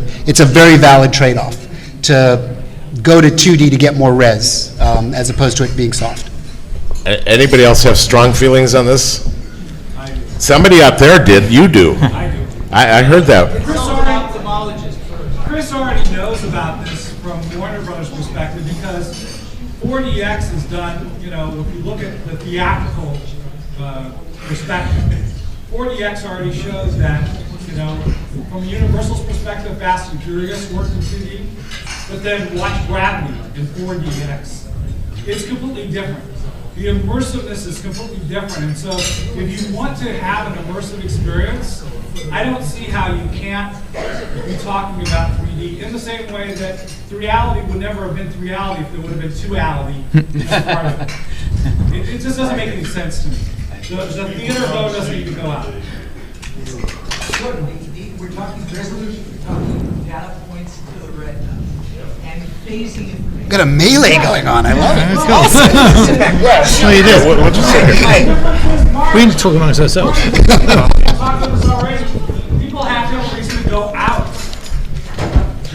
very valid trade-off to go to 2D to get more res, as opposed to it being soft. Anybody else have strong feelings on this? Somebody out there did. You do. I do. I heard that. Chris already knows about this from Warner Brothers' perspective because 4DX has done, if you look at the theatrical perspective, 4DX already shows that, from Universal's perspective, Fast and Furious worked in 2D, but then watch Gravity in 4DX. It's completely different. The immersiveness is completely different, and so if you want to have an immersive experience, I don't see how you can't be talking about 3D in the same way that 3reality would never have been 3reality if there would have been 2reality as part of it. It just doesn't make any sense to me. The theater though doesn't even go out. We're talking resolution, we're talking data points to the retina, and phasing information. Got a melee going on, I love it. No, you did. What'd you say? We need to talk amongst ourselves. Talked about this already. People have to have a reason to go out.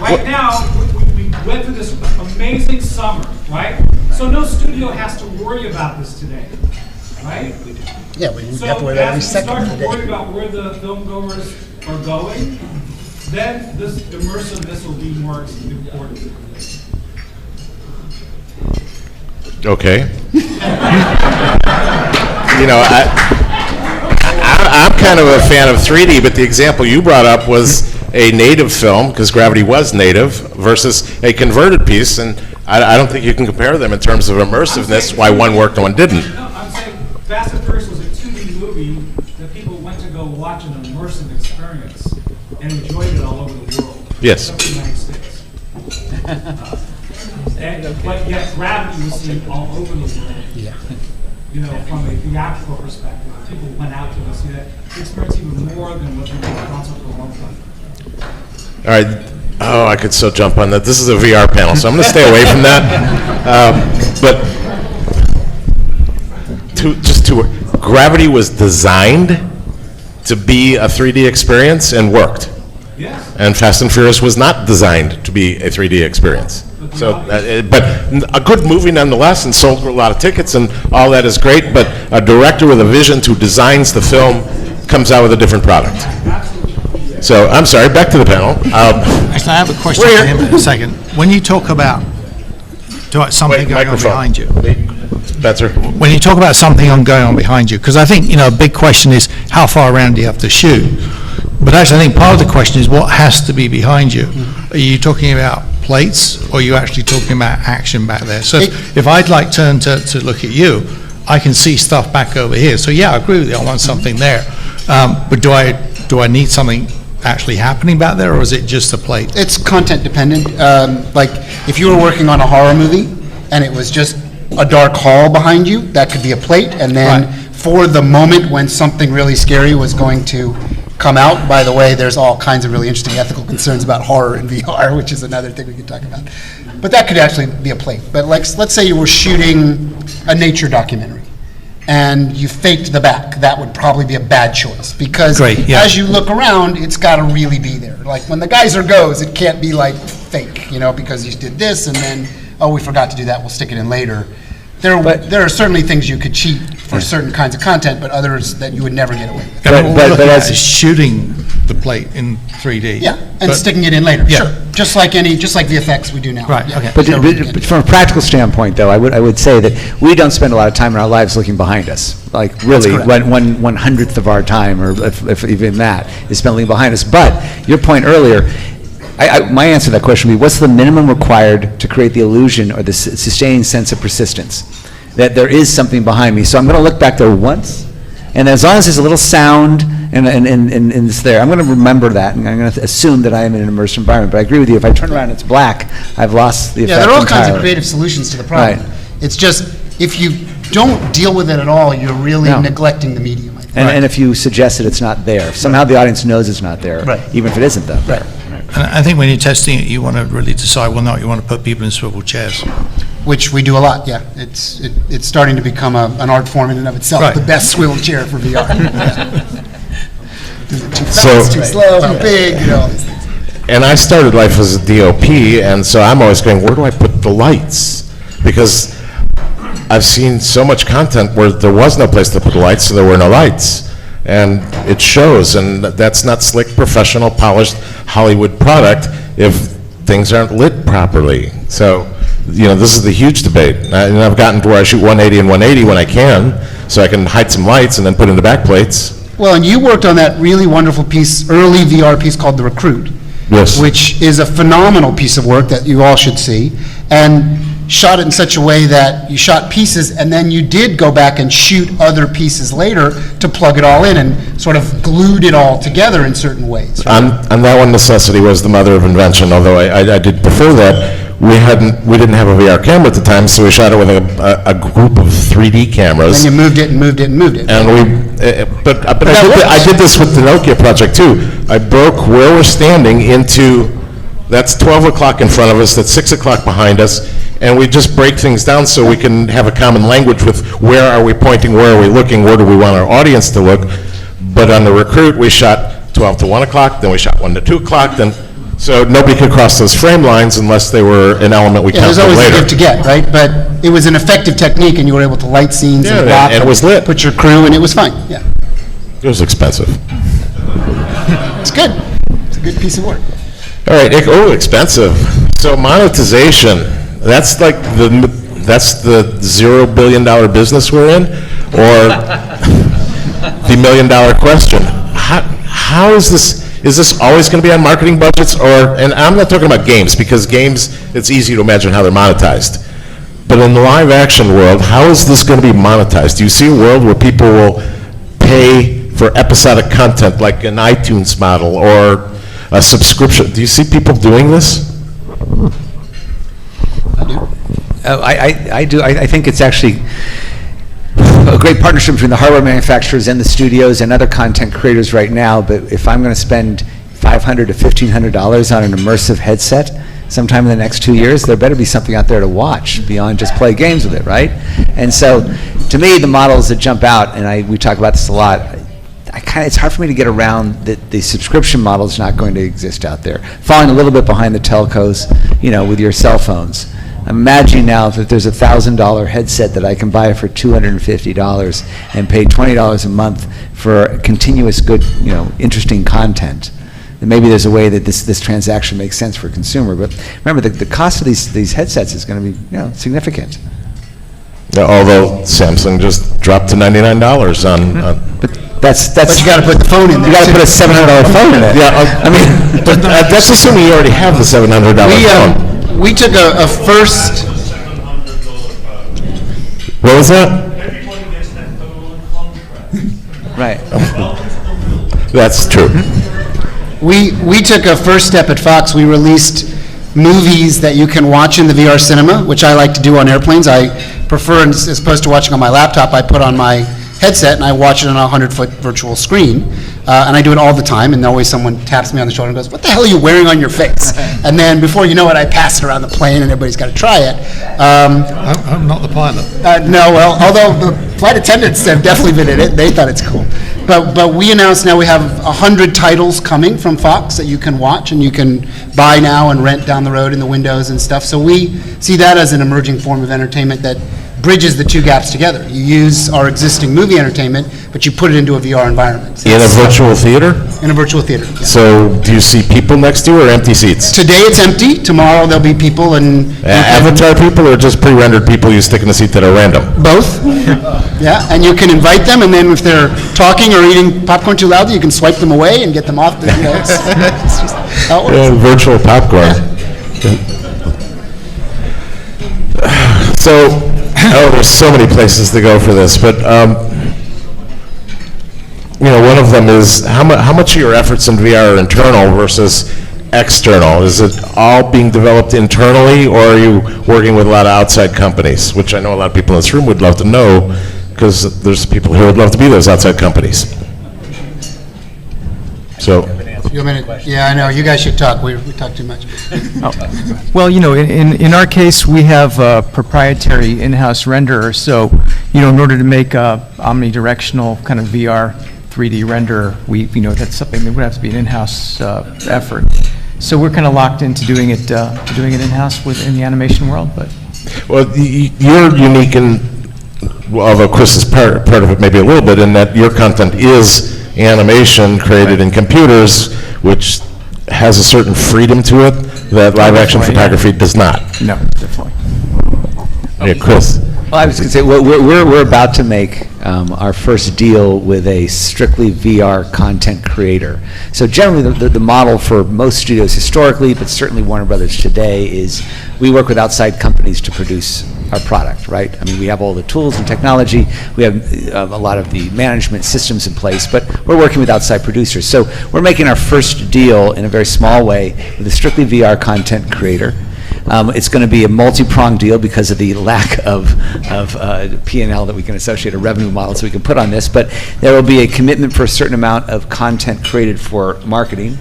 Right now, we went through this amazing summer, right? So no studio has to worry about this today, right? Yeah, we So have to worry about every as we second start of to the worry day. about where the film goers are going, then this immersiveness will be more important. Okay. I'm kind of a fan of 3D, but the example you brought up was a native film, because Gravity was native, versus a converted piece, and I don't think you can compare them in terms of immersiveness, why one worked and one didn't. No, I'm saying Fast and Furious was a 2D movie that people went to go watch an immersive experience and enjoyed it all over the world. Yes. Except the United States. But yet Gravity was seen all over the world. Yeah. From a theatrical perspective. People went out to go see that experience even more than what they were console for one time. All right. Oh, I could so jump on that. This is a VR panel, so I'm going to stay away from that. But Gravity was designed to be a 3D experience and worked. Yes. And Fast and Furious was not designed to be a 3D experience. So, but a good movie nonetheless, and sold a lot of tickets, and all that is great. But a director with a vision who designs the film comes out with a different product. So, I'm sorry. Back to the panel. Actually, I have a question for him in a second. When you talk about something going on behind you, Spencer. when you talk about something going on behind you, because I think, a big question is how far around do you have to shoot? But actually, I think part of the question is what has to be behind you. Are you talking about plates, or are you actually talking about action back there? So if I'd like turn to look at you, I can see stuff back over here. So yeah, I agree with you, I want something there. But do I need something actually happening back there, or is it just a plate? It's content dependent. Like if you were working on a horror movie and it was just a dark hall behind you, that could be a plate. And then for the moment when something really scary was going to come out, by the way, there's all kinds of really interesting ethical concerns about horror in VR, which is another thing we could talk about. But that could actually be a plate. But let's say you were shooting a nature documentary and you faked the back. That would probably be a bad choice because as you look around, it's got to really be there. Like when the geyser goes, it can't be like fake, because you did this and then, oh, we forgot to do that, we'll stick it in later. There are certainly things you could cheat for certain kinds of content, but others that you would never get away with. But as shooting the plate in 3D. Yeah, and sticking it in later. Sure, just like VFX we do now. Right. Yeah. Okay. But from a practical standpoint, though, I would say that we don't spend a lot of time in our lives looking behind us. Like really, correct. 1/100th of our time, or if even that, is spent looking behind us. But your point earlier, my answer to that question would be, what's the minimum required to create the illusion or the sustained sense of persistence? That there is something behind me. So I'm going to look back there once, And as long as there's a little sound and it's there, I'm going to remember that, and I'm going to assume that I am in an immersive environment. But I agree with you, if I turn around and it's black, I've lost the effect Yeah, there are all kinds of entirely. creative solutions to the problem. Right. It's just, if you don't deal with it at all, you're really No. neglecting the medium, I think. And if you suggest that it's not there, if somehow the audience knows it's not there, Right. even if it isn't there. Right. And I think when you're testing it, you want to really decide whether or not you want to put people in swivel chairs. Which we do a lot, yeah. It's starting to become an art form in and of itself, Right. the best swivel chair for VR. Is it too So- fast, too slow, how big, all these things. And I started life as a DOP, and so I'm always going, where do I put the lights? Because I've seen so much content where there was no place to put the lights, so there were no lights. And it shows, and that's not slick, professional, polished Hollywood product if things aren't lit properly. So, this is the huge debate. And I've gotten to where I shoot 180 and 180 when I can, so I can hide some lights and then put in the back plates. Well, and you worked on that really wonderful piece, early VR piece called The Recruit. Yes. Which is a phenomenal piece of work that you all should see, and shot it in such a way that you shot pieces, and then you did go back and shoot other pieces later to plug it all in, and sort of glued it all together in certain ways. On that one, necessity was the mother of invention, although I did prefer that. We didn't have a VR camera at the time, so we shot it with a group of 3D cameras. And you moved it and moved it and moved it. But that I did this with the Nokia project too. I broke where we're standing into, that's 12 o'clock in front of us, that's 6 o'clock behind us, and we just break things down so we can have a common language with where are we pointing, where are we looking, where do we want our audience to look. But on the Recruit, we shot 12 to 1 o'clock, then we shot 1 to 2 o'clock, so nobody could cross those frame lines unless they were an element we Yeah, counted there's always a later. give to get, right? But it was an effective technique, and you were able to light scenes Yeah, and block. and it was lit. Put your crew, and it was fine, yeah. It was expensive. It's good. It's a good piece of work. All right, expensive. So monetization, that's like that's the $0 billion business we're in, or the $1 million question. How is this always going to be on marketing budgets, and I'm not talking about games, because games, it's easy to imagine how they're monetized. But in the live action world, how is this going to be monetized? Do you see a world where people will pay for episodic content, like an iTunes model or a subscription? Do you see people doing this? I do. I think it's actually a great partnership between the hardware manufacturers and the studios and other content creators right now. But if I'm going to spend $500 to $1,500 on an immersive headset sometime in the next 2 years, there better be something out there to watch beyond just play games with it, right? And so, to me, the models that jump out, and we talk about this a lot, it's hard for me to get around that the subscription model is not going to exist out there. Falling a little bit behind the telcos, with your cell phones. I'm imagining now that there's a $1,000 headset that I can buy for $250 and pay $20 a month for continuous good, interesting content. And maybe there's a way that this transaction makes sense for a consumer. But remember, the cost of these headsets is going to be significant. Although Samsung just dropped to $99 on But that's But you got to put the phone in there. you got to put a $700 phone in it. Yeah, I mean, but that's assuming you already have the $700 phone. We took a first. What was that? right. That's true. We took a first step at Fox. We released movies that you can watch in the VR cinema, which I like to do on airplanes. I prefer, as opposed to watching on my laptop, I put on my headset and I watch it on a 100-foot virtual screen. And I do it all the time, and always someone taps me on the shoulder and goes, "What the hell are you wearing on your face?" And then before you know it, I pass it around the plane and everybody's got to try it. I'm not the pilot. No, well, although the flight attendants have definitely been in it, they thought it's cool. But we announced now we have 100 titles coming from Fox that you can watch and you can buy now and rent down the road in the windows and stuff. So we see that as an emerging form of entertainment that bridges the two gaps together. You use our existing movie entertainment, but you put it into a VR environment. So In a virtual theater? in a virtual theater. Yeah. So do you see people next to you or empty seats? Today it's empty. Tomorrow there'll be people and Avatar people or just pre-rendered people you stick in a seat that are random? both. Yeah, and you can invite them, and then if they're talking or eating popcorn too loudly, you can swipe them away and get them off. It's just how it works. Yeah, virtual popcorn. So, there's so many places to go for this, but one of them is how much of your efforts in VR are internal versus external? Is it all being developed internally, or are you working with a lot of outside companies? Which I know a lot of people in this room would love to know, because there's people who would love to be those outside companies. So. You want me to, yeah, I know, you guys should talk, we talk too much. Well, in our case, we have a proprietary in-house renderer, so, in order to make a omnidirectional kind of VR 3D renderer, that's something that would have to be an in-house effort. So we're kind of locked into doing it in-house within the animation world, but. Well, you're unique in, although Chris is part of it maybe a little bit, in that your content is animation created in computers, which has a certain freedom to it that live-action photography does not. No, definitely. Yeah, Chris. Well, I was going to say, we're about to make our first deal with a strictly VR content creator. So generally, the model for most studios historically, but certainly Warner Brothers today, is we work with outside companies to produce our product, right? I mean, we have all the tools and technology, we have a lot of the management systems in place, but we're working with outside producers. So we're making our first deal in a very small way with a strictly VR content creator. It's going to be a multi-pronged deal because of the lack of P&L that we can associate, a revenue model so we can put on this, but there will be a commitment for a certain amount of content created for marketing.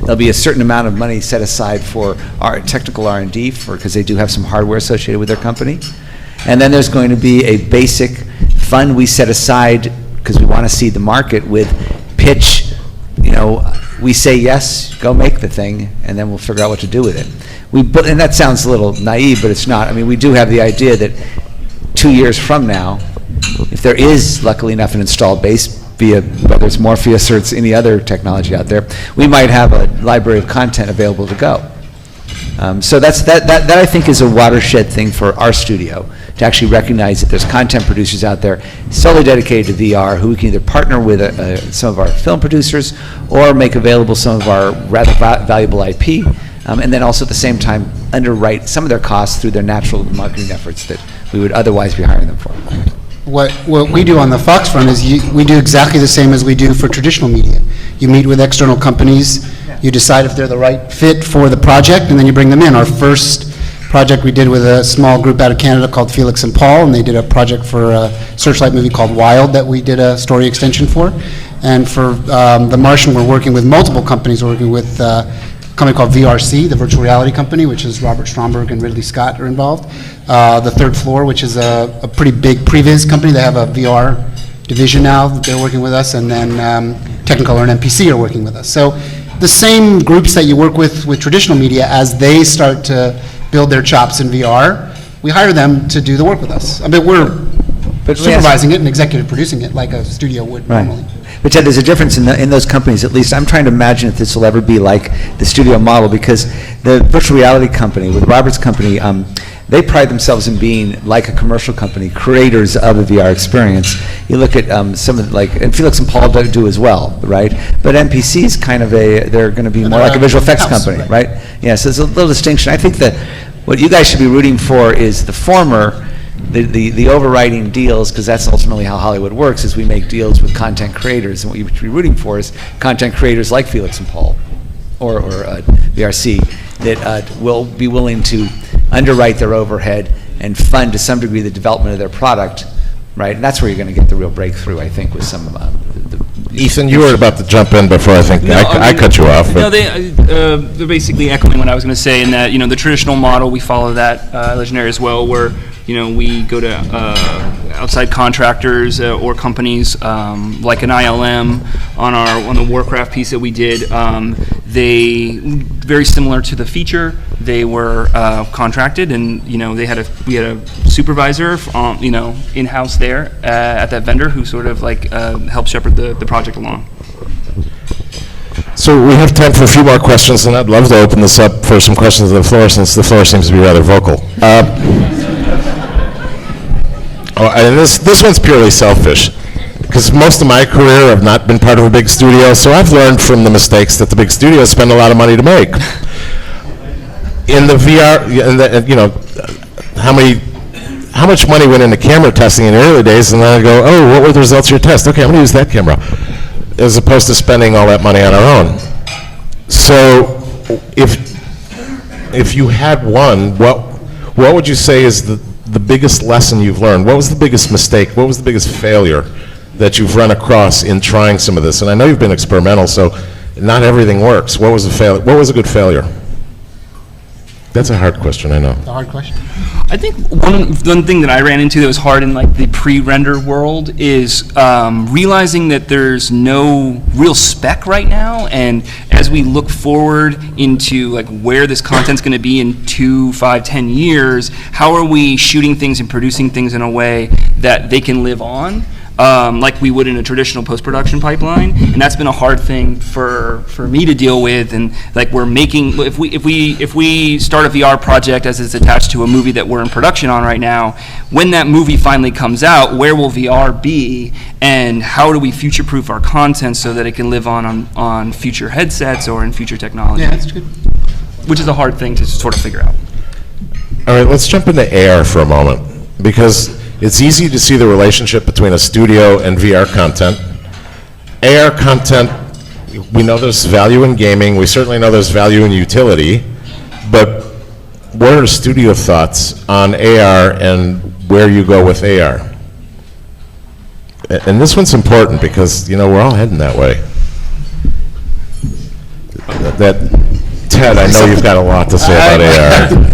There'll be a certain amount of money set aside for our technical R&D, because they do have some hardware associated with their company. And then there's going to be a basic fund we set aside because we want to see the market with pitch. We say yes, go make the thing, and then we'll figure out what to do with it. And that sounds a little naive, but it's not. I mean, we do have the idea that 2 years from now, if there is luckily enough an installed base, via whether it's Morpheus or it's any other technology out there, we might have a library of content available to go. So that I think is a watershed thing for our studio, to actually recognize that there's content producers out there solely dedicated to VR who we can either partner with some of our film producers or make available some of our rather valuable IP, and then also at the same time underwrite some of their costs through their natural marketing efforts that we would otherwise be hiring them for. What we do on the Fox front is we do exactly the same as we do for traditional media. You meet with external companies, you decide if they're the right fit for the project, and then you bring them in. Our first project we did with a small group out of Canada called Felix and Paul, and they did a project for a Searchlight movie called Wild that we did a story extension for. And for The Martian, we're working with multiple companies. We're working with a company called VRC, the virtual reality company, which is Robert Stromberg and Ridley Scott are involved. The Third Floor, which is a pretty big previs company. They have a VR division now that they're working with us, and then Technicolor and MPC are working with us. So the same groups that you work with traditional media, as they start to build their chops in VR, we hire them to do the work with us. I mean, we're supervising it and executive producing it like a studio would normally. But Ted, there's a difference in those companies, at least. I'm trying to imagine if this will ever be like the studio model, because the virtual reality company, with Robert's company, they pride themselves in being like a commercial company, creators of a VR experience. You look at some of and Felix and Paul do as well, right? But MPC is kind of they're going to be more like a visual effects company, right? Yeah, so there's a little distinction. I think that what you guys should be rooting for is the former, the overriding deals, because that's ultimately how Hollywood works, is we make deals with content creators, and what you should be rooting for is content creators like Felix and Paul, or VRC, that will be willing to underwrite their overhead and fund to some degree the development of their product, right? And that's where you're going to get the real breakthrough, I think, with some Ethan, you were about to jump in before I cut you off. No, they're basically echoing what I was going to say, in that, the traditional model, we follow that Legendary as well, where we go to outside contractors or companies like an ILM on the Warcraft piece that we did. They, very similar to the feature, they were contracted, and we had a supervisor in-house there at that vendor who sort of helped shepherd the project along. So we have time for a few more questions, and I'd love to open this up for some questions to the floor, since the floor seems to be rather vocal. And this one's purely selfish, because most of my career I've not been part of a big studio, so I've learned from the mistakes that the big studios spend a lot of money to make. In the VR, how much money went into camera testing in the early days, and then I go, oh, what were the results of your test? Okay, I'm going to use that camera. as opposed to spending all that money on our own. So if you had one, what would you say is the biggest lesson you've learned? What was the biggest mistake? What was the biggest failure that you've run across in trying some of this? And I know you've been experimental, so not everything works. What was a good failure? That's a hard question, I know. A hard question. I think one thing that I ran into that was hard in like the pre-render world is realizing that there's no real spec right now, and as we look forward into like where this content's going to be in 2, 5, 10 years, how are we shooting things and producing things in a way that they can live on? Like we would in a traditional post-production pipeline, and that's been a hard thing for me to deal with. And like we're making, if we start a VR project as it's attached to a movie that we're in production on right now, when that movie finally comes out, where will VR be, and how do we future-proof our content so that it can live on future headsets or in future technology? Yeah, that's good. Which is a hard thing to sort of figure out. All right, let's jump into AR for a moment, because it's easy to see the relationship between a studio and VR content. AR content, we know there's value in gaming, we certainly know there's value in utility, but what are studio thoughts on AR and where you go with AR? And this one's important because, you know, we're all heading that way. Ted, I know you've got a lot to say about AR.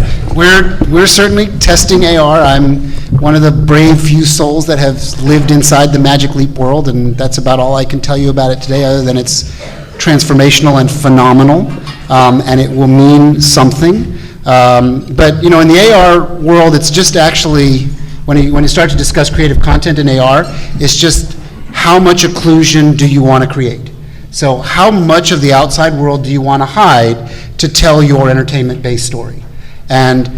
We're certainly testing AR. I'm one of the brave few souls that have lived inside the Magic Leap world, and that's about all I can tell you about it today, other than it's transformational and phenomenal, and it will mean something. But you know, in the AR world, it's just actually, when you start to discuss creative content in AR, it's just how much occlusion do you want to create? So how much of the outside world do you want to hide to tell your entertainment-based story? And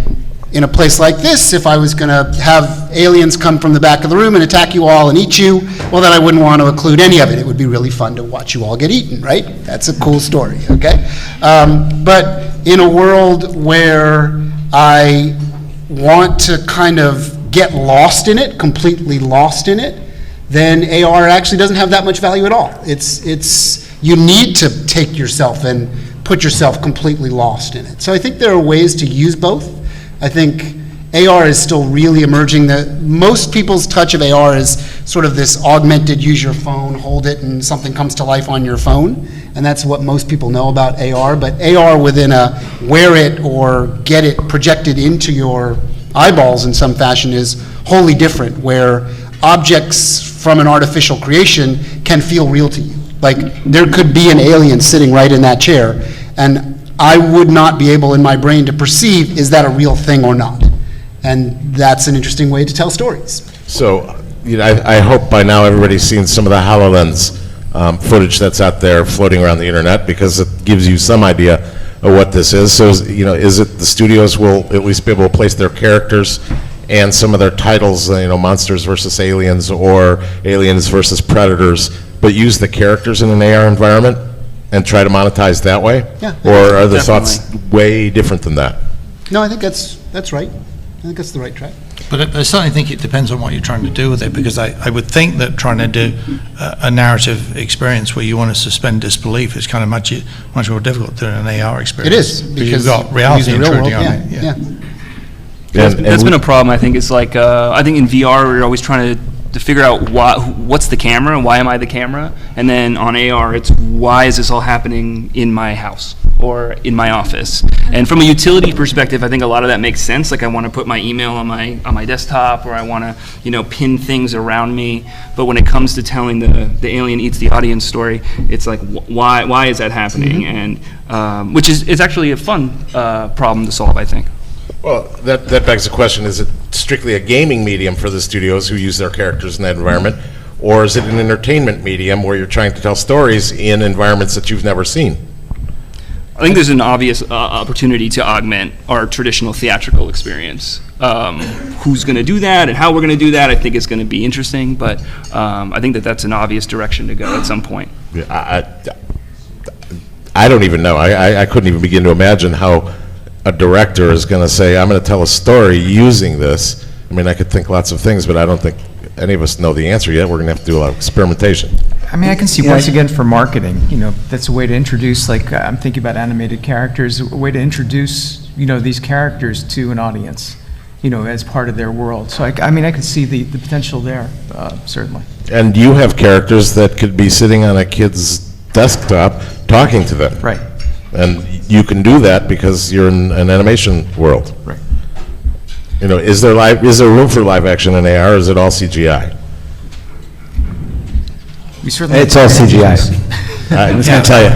in a place like this, if I was going to have aliens come from the back of the room and attack you all and eat you, well, then I wouldn't want to occlude any of it. It would be really fun to watch you all get eaten, right? That's a cool story, okay? But in a world where I want to kind of get lost in it, completely lost in it, then AR actually doesn't have that much value at all. You need to take yourself and put yourself completely lost in it. So I think there are ways to use both. I think AR is still really emerging. Most people's touch of AR is sort of this augmented, use your phone, hold it, and something comes to life on your phone. And that's what most people know about AR. But AR within a wear it or get it projected into your eyeballs in some fashion is wholly different, where objects from an artificial creation can feel real to you. Like there could be an alien sitting right in that chair, and I would not be able in my brain to perceive, is that a real thing or not? And that's an interesting way to tell stories. So, you know, I hope by now everybody's seen some of the HoloLens footage that's out there floating around the internet, because it gives you some idea of what this is. So, you know, is it the studios will at least be able to place their characters and some of their titles, you know, monsters versus aliens or aliens versus predators, but use the characters in an AR environment and try to monetize that way? Yeah. Or are the Definitely. thoughts way different than that? No, I think that's right. I think that's the right track. But I certainly think it depends on what you're trying to do with it, because I would think that trying to do a narrative experience where you want to suspend disbelief is kind of much more difficult than an AR experience. It is, because you've got you reality use the real intruding world, on it. yeah. That's been a problem. I think it's like I think in VR we're always trying to figure out what's the camera and why am I the camera, and then on AR it's why is this all happening in my house or in my office. And from a utility perspective, I think a lot of that makes sense. Like I want to put my email on my desktop, or I want to pin things around me. But when it comes to telling the alien eats the audience story, it's like why is that happening? And which is actually a fun problem to solve, I think. Well, that begs the question, is it strictly a gaming medium for the studios who use their characters in that environment, or is it an entertainment medium where you're trying to tell stories in environments that you've never seen? I think there's an obvious opportunity to augment our traditional theatrical experience. Who's going to do that and how we're going to do that, I think is going to be interesting, but I think that's an obvious direction to go at some point. I don't even know. I couldn't even begin to imagine how a director is going to say, I'm going to tell a story using this. I mean, I could think lots of things, but I don't think any of us know the answer yet. We're going to have to do a lot of experimentation. I mean, I can see Yeah, once I- again for marketing, that's a way to introduce, like, I'm thinking about animated characters, a way to introduce, these characters to an audience, as part of their world. So I mean, I can see the potential there, certainly. And you have characters that could be sitting on a kid's desktop talking to them. Right. And you can do that because you're in an animation world. Right. Is there room for live action in AR, or is it all CGI? We certainly. It's all CGI. I was going to tell you,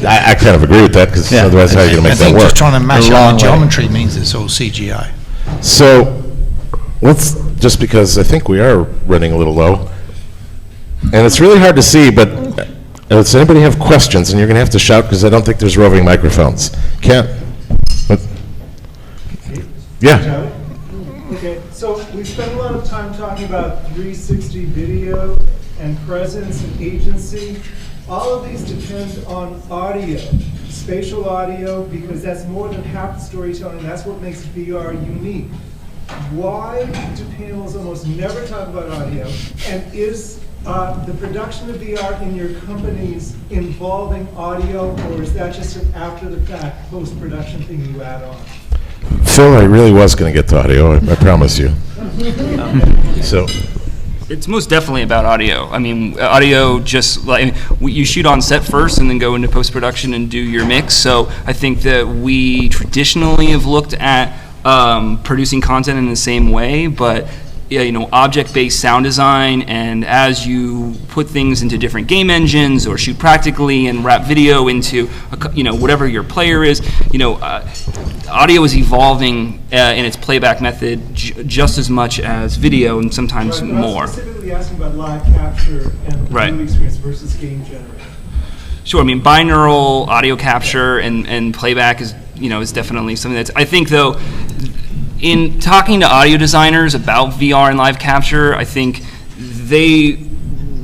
I kind of agree with that, because Yeah. otherwise how are you going to I make that think work? just trying to match A long up the way. geometry means it's all CGI. So, let's, just because I think we are running a little low, and it's really hard to see, but does anybody have questions? And you're going to have to shout, because I don't think there's roving microphones. Kent? Yeah. Okay, so we spent a lot of time talking about 360 video and presence and agency. All of these depend on audio, spatial audio, because that's more than half the storytelling. That's what makes VR unique. Why do panels almost never talk about audio? And is the production of VR in your companies involving audio, or is that just an after-the-fact, post-production thing you add on? Phil, I really was going to get to audio, I promise you. So, It's most definitely about audio. I mean, audio just like you shoot on set first and then go into post-production and do your mix. So I think that we traditionally have looked at producing content in the same way, but object-based sound design, and as you put things into different game engines or shoot practically and wrap video into whatever your player is, audio is evolving in its playback method just as much as video, and sometimes Right, but more. I'm specifically asking about live capture and the Right. movie experience versus game generated. Sure. I mean, binaural audio capture and playback is definitely something that's. I think though, in talking to audio designers about VR and live capture, I think they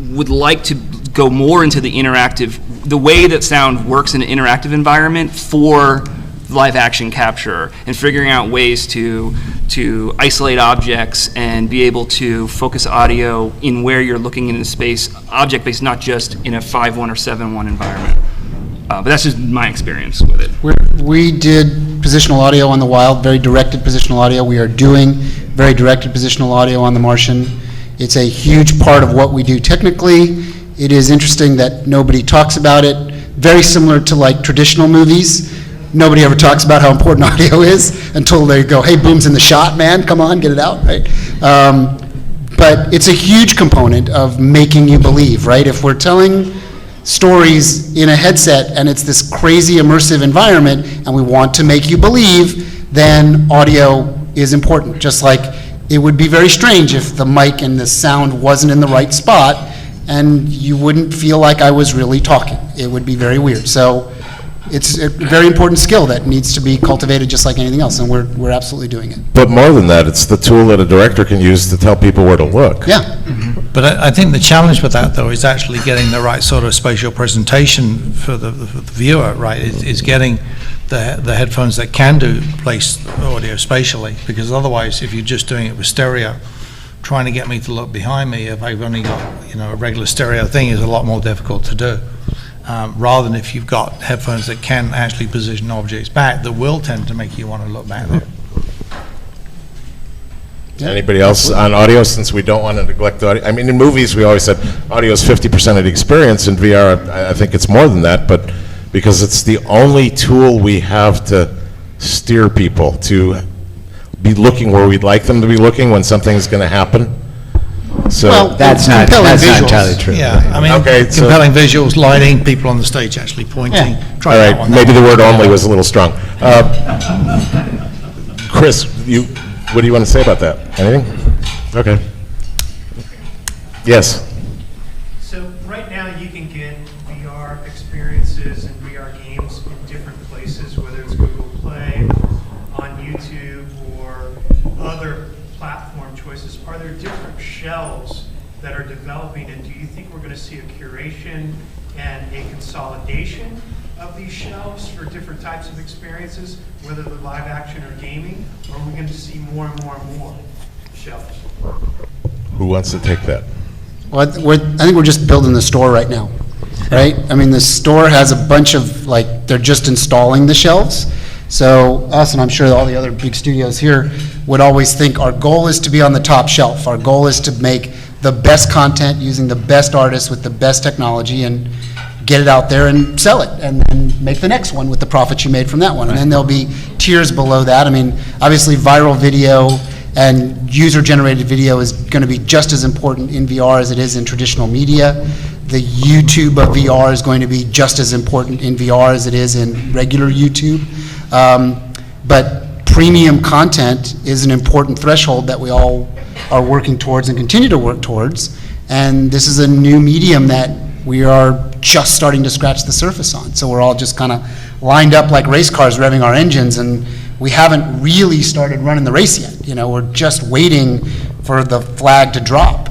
would like to go more into the way that sound works in an interactive environment for live action capture, and figuring out ways to isolate objects and be able to focus audio in where you're looking in the space, object-based, not just in a 5.1 or 7.1 environment. But that's just my experience with it. We did positional audio on the Wild, very directed positional audio. We are doing very directed positional audio on the Martian. It's a huge part of what we do technically. It is interesting that nobody talks about it. Very similar to like traditional movies. Nobody ever talks about how important audio is until they go, hey, boom's in the shot, man, come on, get it out, right? But it's a huge component of making you believe, right? If we're telling stories in a headset and it's this crazy immersive environment and we want to make you believe, then audio is important. Just like it would be very strange if the mic and the sound wasn't in the right spot and you wouldn't feel like I was really talking. It would be very weird. So it's a very important skill that needs to be cultivated just like anything else, and we're absolutely doing it. but more than that, it's the tool that a director can use to tell people where to look. Yeah. But I think the challenge with that, though, is actually getting the right sort of spatial presentation for the viewer, right? Is getting the headphones that can place audio spatially, because otherwise, if you're just doing it with stereo, trying to get me to look behind me if I've only got a regular stereo thing is a lot more difficult to do. Rather than if you've got headphones that can actually position objects back, that will tend to make you want to look back there. Yeah. Anybody else on audio, since we don't want to neglect the audio? I mean, in movies, we always said audio is 50% of the experience. In VR, I think it's more than that, but because it's the only tool we have to steer people to be looking where we'd like them to be looking when something's going to happen. So Well, That's not compelling visuals. entirely true. Yeah, I mean, Okay, so- compelling visuals, lighting, people on the stage actually pointing. Yeah. Try all that right, one. maybe the word only was a little strong. Chris, what do you want to say about that? Anything? Okay. Yes. So right now you can get VR experiences and VR games in different places, whether it's Google Play, on YouTube, or other platform choices. Are there different shelves that are developing, and do you think we're going to see a curation and a consolidation of these shelves for different types of experiences, whether they're live action or gaming, or are we going to see more and more and more shelves? Who wants to take that? Well, I think we're just building the store right now, right? I mean, the store has a bunch of, like, they're just installing the shelves. So us, and I'm sure all the other big studios here, would always think our goal is to be on the top shelf. Our goal is to make the best content using the best artists with the best technology and get it out there and sell it, and then make the next one with the profits you made from that one. And then there'll be tiers below that. I mean, obviously viral video and user-generated video is going to be just as important in VR as it is in traditional media. The YouTube of VR is going to be just as important in VR as it is in regular YouTube. But premium content is an important threshold that we all are working towards and continue to work towards. And this is a new medium that we are just starting to scratch the surface on. So we're all just kind of lined up like race cars revving our engines, and we haven't really started running the race yet. You know, we're just waiting for the flag to drop.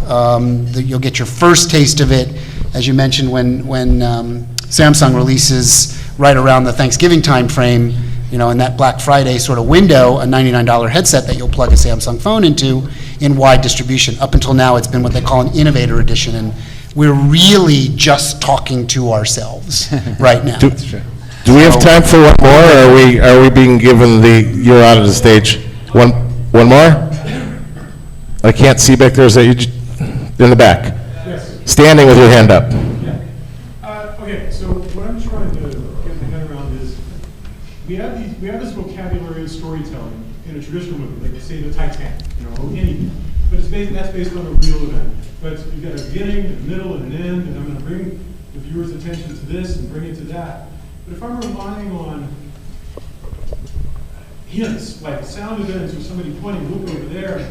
You'll get your first taste of it, as you mentioned, when Samsung releases right around the Thanksgiving time frame, you know, in that Black Friday sort of window, a $99 headset that you'll plug a Samsung phone into in wide distribution. Up until now, it's been what they call an Innovator Edition, and we're really just talking to ourselves right now. Do we have time for one more, or are we being given you're out of the stage? One more? I can't see back there. Is that you in the back? Yes. Standing with your hand up. Yeah. Okay, so what I'm trying to get my head around is we have this vocabulary of storytelling in a traditional movie, like say the Titanic, you know, anything. But that's based on a real event. But you've got a beginning, a middle, and an end, and I'm going to bring the viewer's attention to this and bring it to that. But if I'm relying on hints, like sound events or somebody pointing, look over there,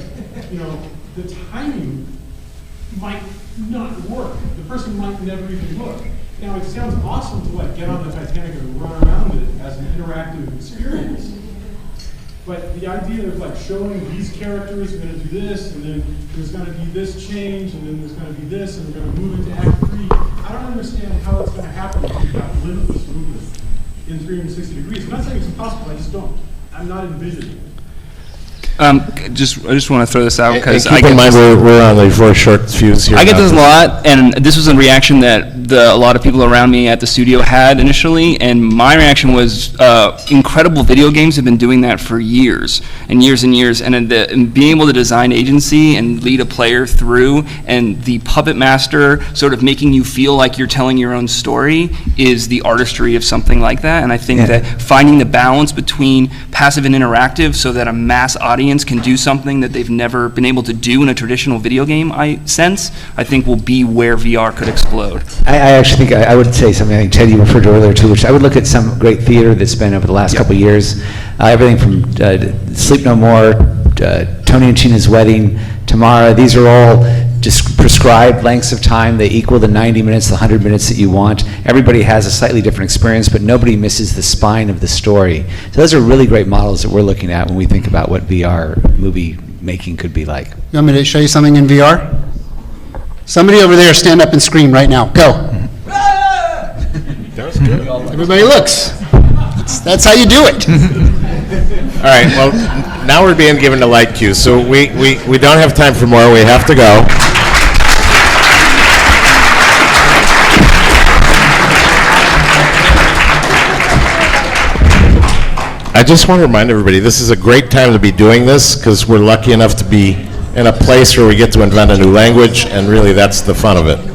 you know, the timing might not work. The person might never even look. Now, it sounds awesome to like get on the Titanic and run around it as an interactive experience. But the idea of like showing these characters are going to do this, and then there's going to be this change, and then there's going to be this, and we're going to move into Act 3. I don't understand how it's going to happen if you've got limitless movement in 360 degrees. I'm not saying it's impossible, I just don't. I'm not envisioning it. I just want to throw this out because Keep in mind we're on the for a short fuse here. I get this a lot, and this was a reaction that a lot of people around me at the studio had initially, and my reaction was incredible video games have been doing that for years and years and years, and being able to design agency and lead a player through, and the puppet master sort of making you feel like you're telling your own story is the artistry of something like that, and I think that finding the balance between passive and interactive so that a mass audience can do something that they've never been able to do in a traditional video game, I think will be where VR could explode. I actually think I would say something I think Ted, you referred to earlier too, which I would look at some great theater that's been over the last couple of years. Everything from Sleep No More, Tony and Tina's Wedding, Tamara, these are all just prescribed lengths of time. They equal the 90 minutes, the 100 minutes that you want. Everybody has a slightly different experience, but nobody misses the spine of the story. So those are really great models that we're looking at when we think about what VR movie making could be like. You want me to show you something in VR? Somebody over there, stand up and scream right now. Go. That was good. Everybody looks. That's how you do it. All right, well, now we're being given the light cue, so we don't have time for more. We have to go. I just want to remind everybody, this is a great time to be doing this because we're lucky enough to be in a place where we get to invent a new language, and really that's the fun of it.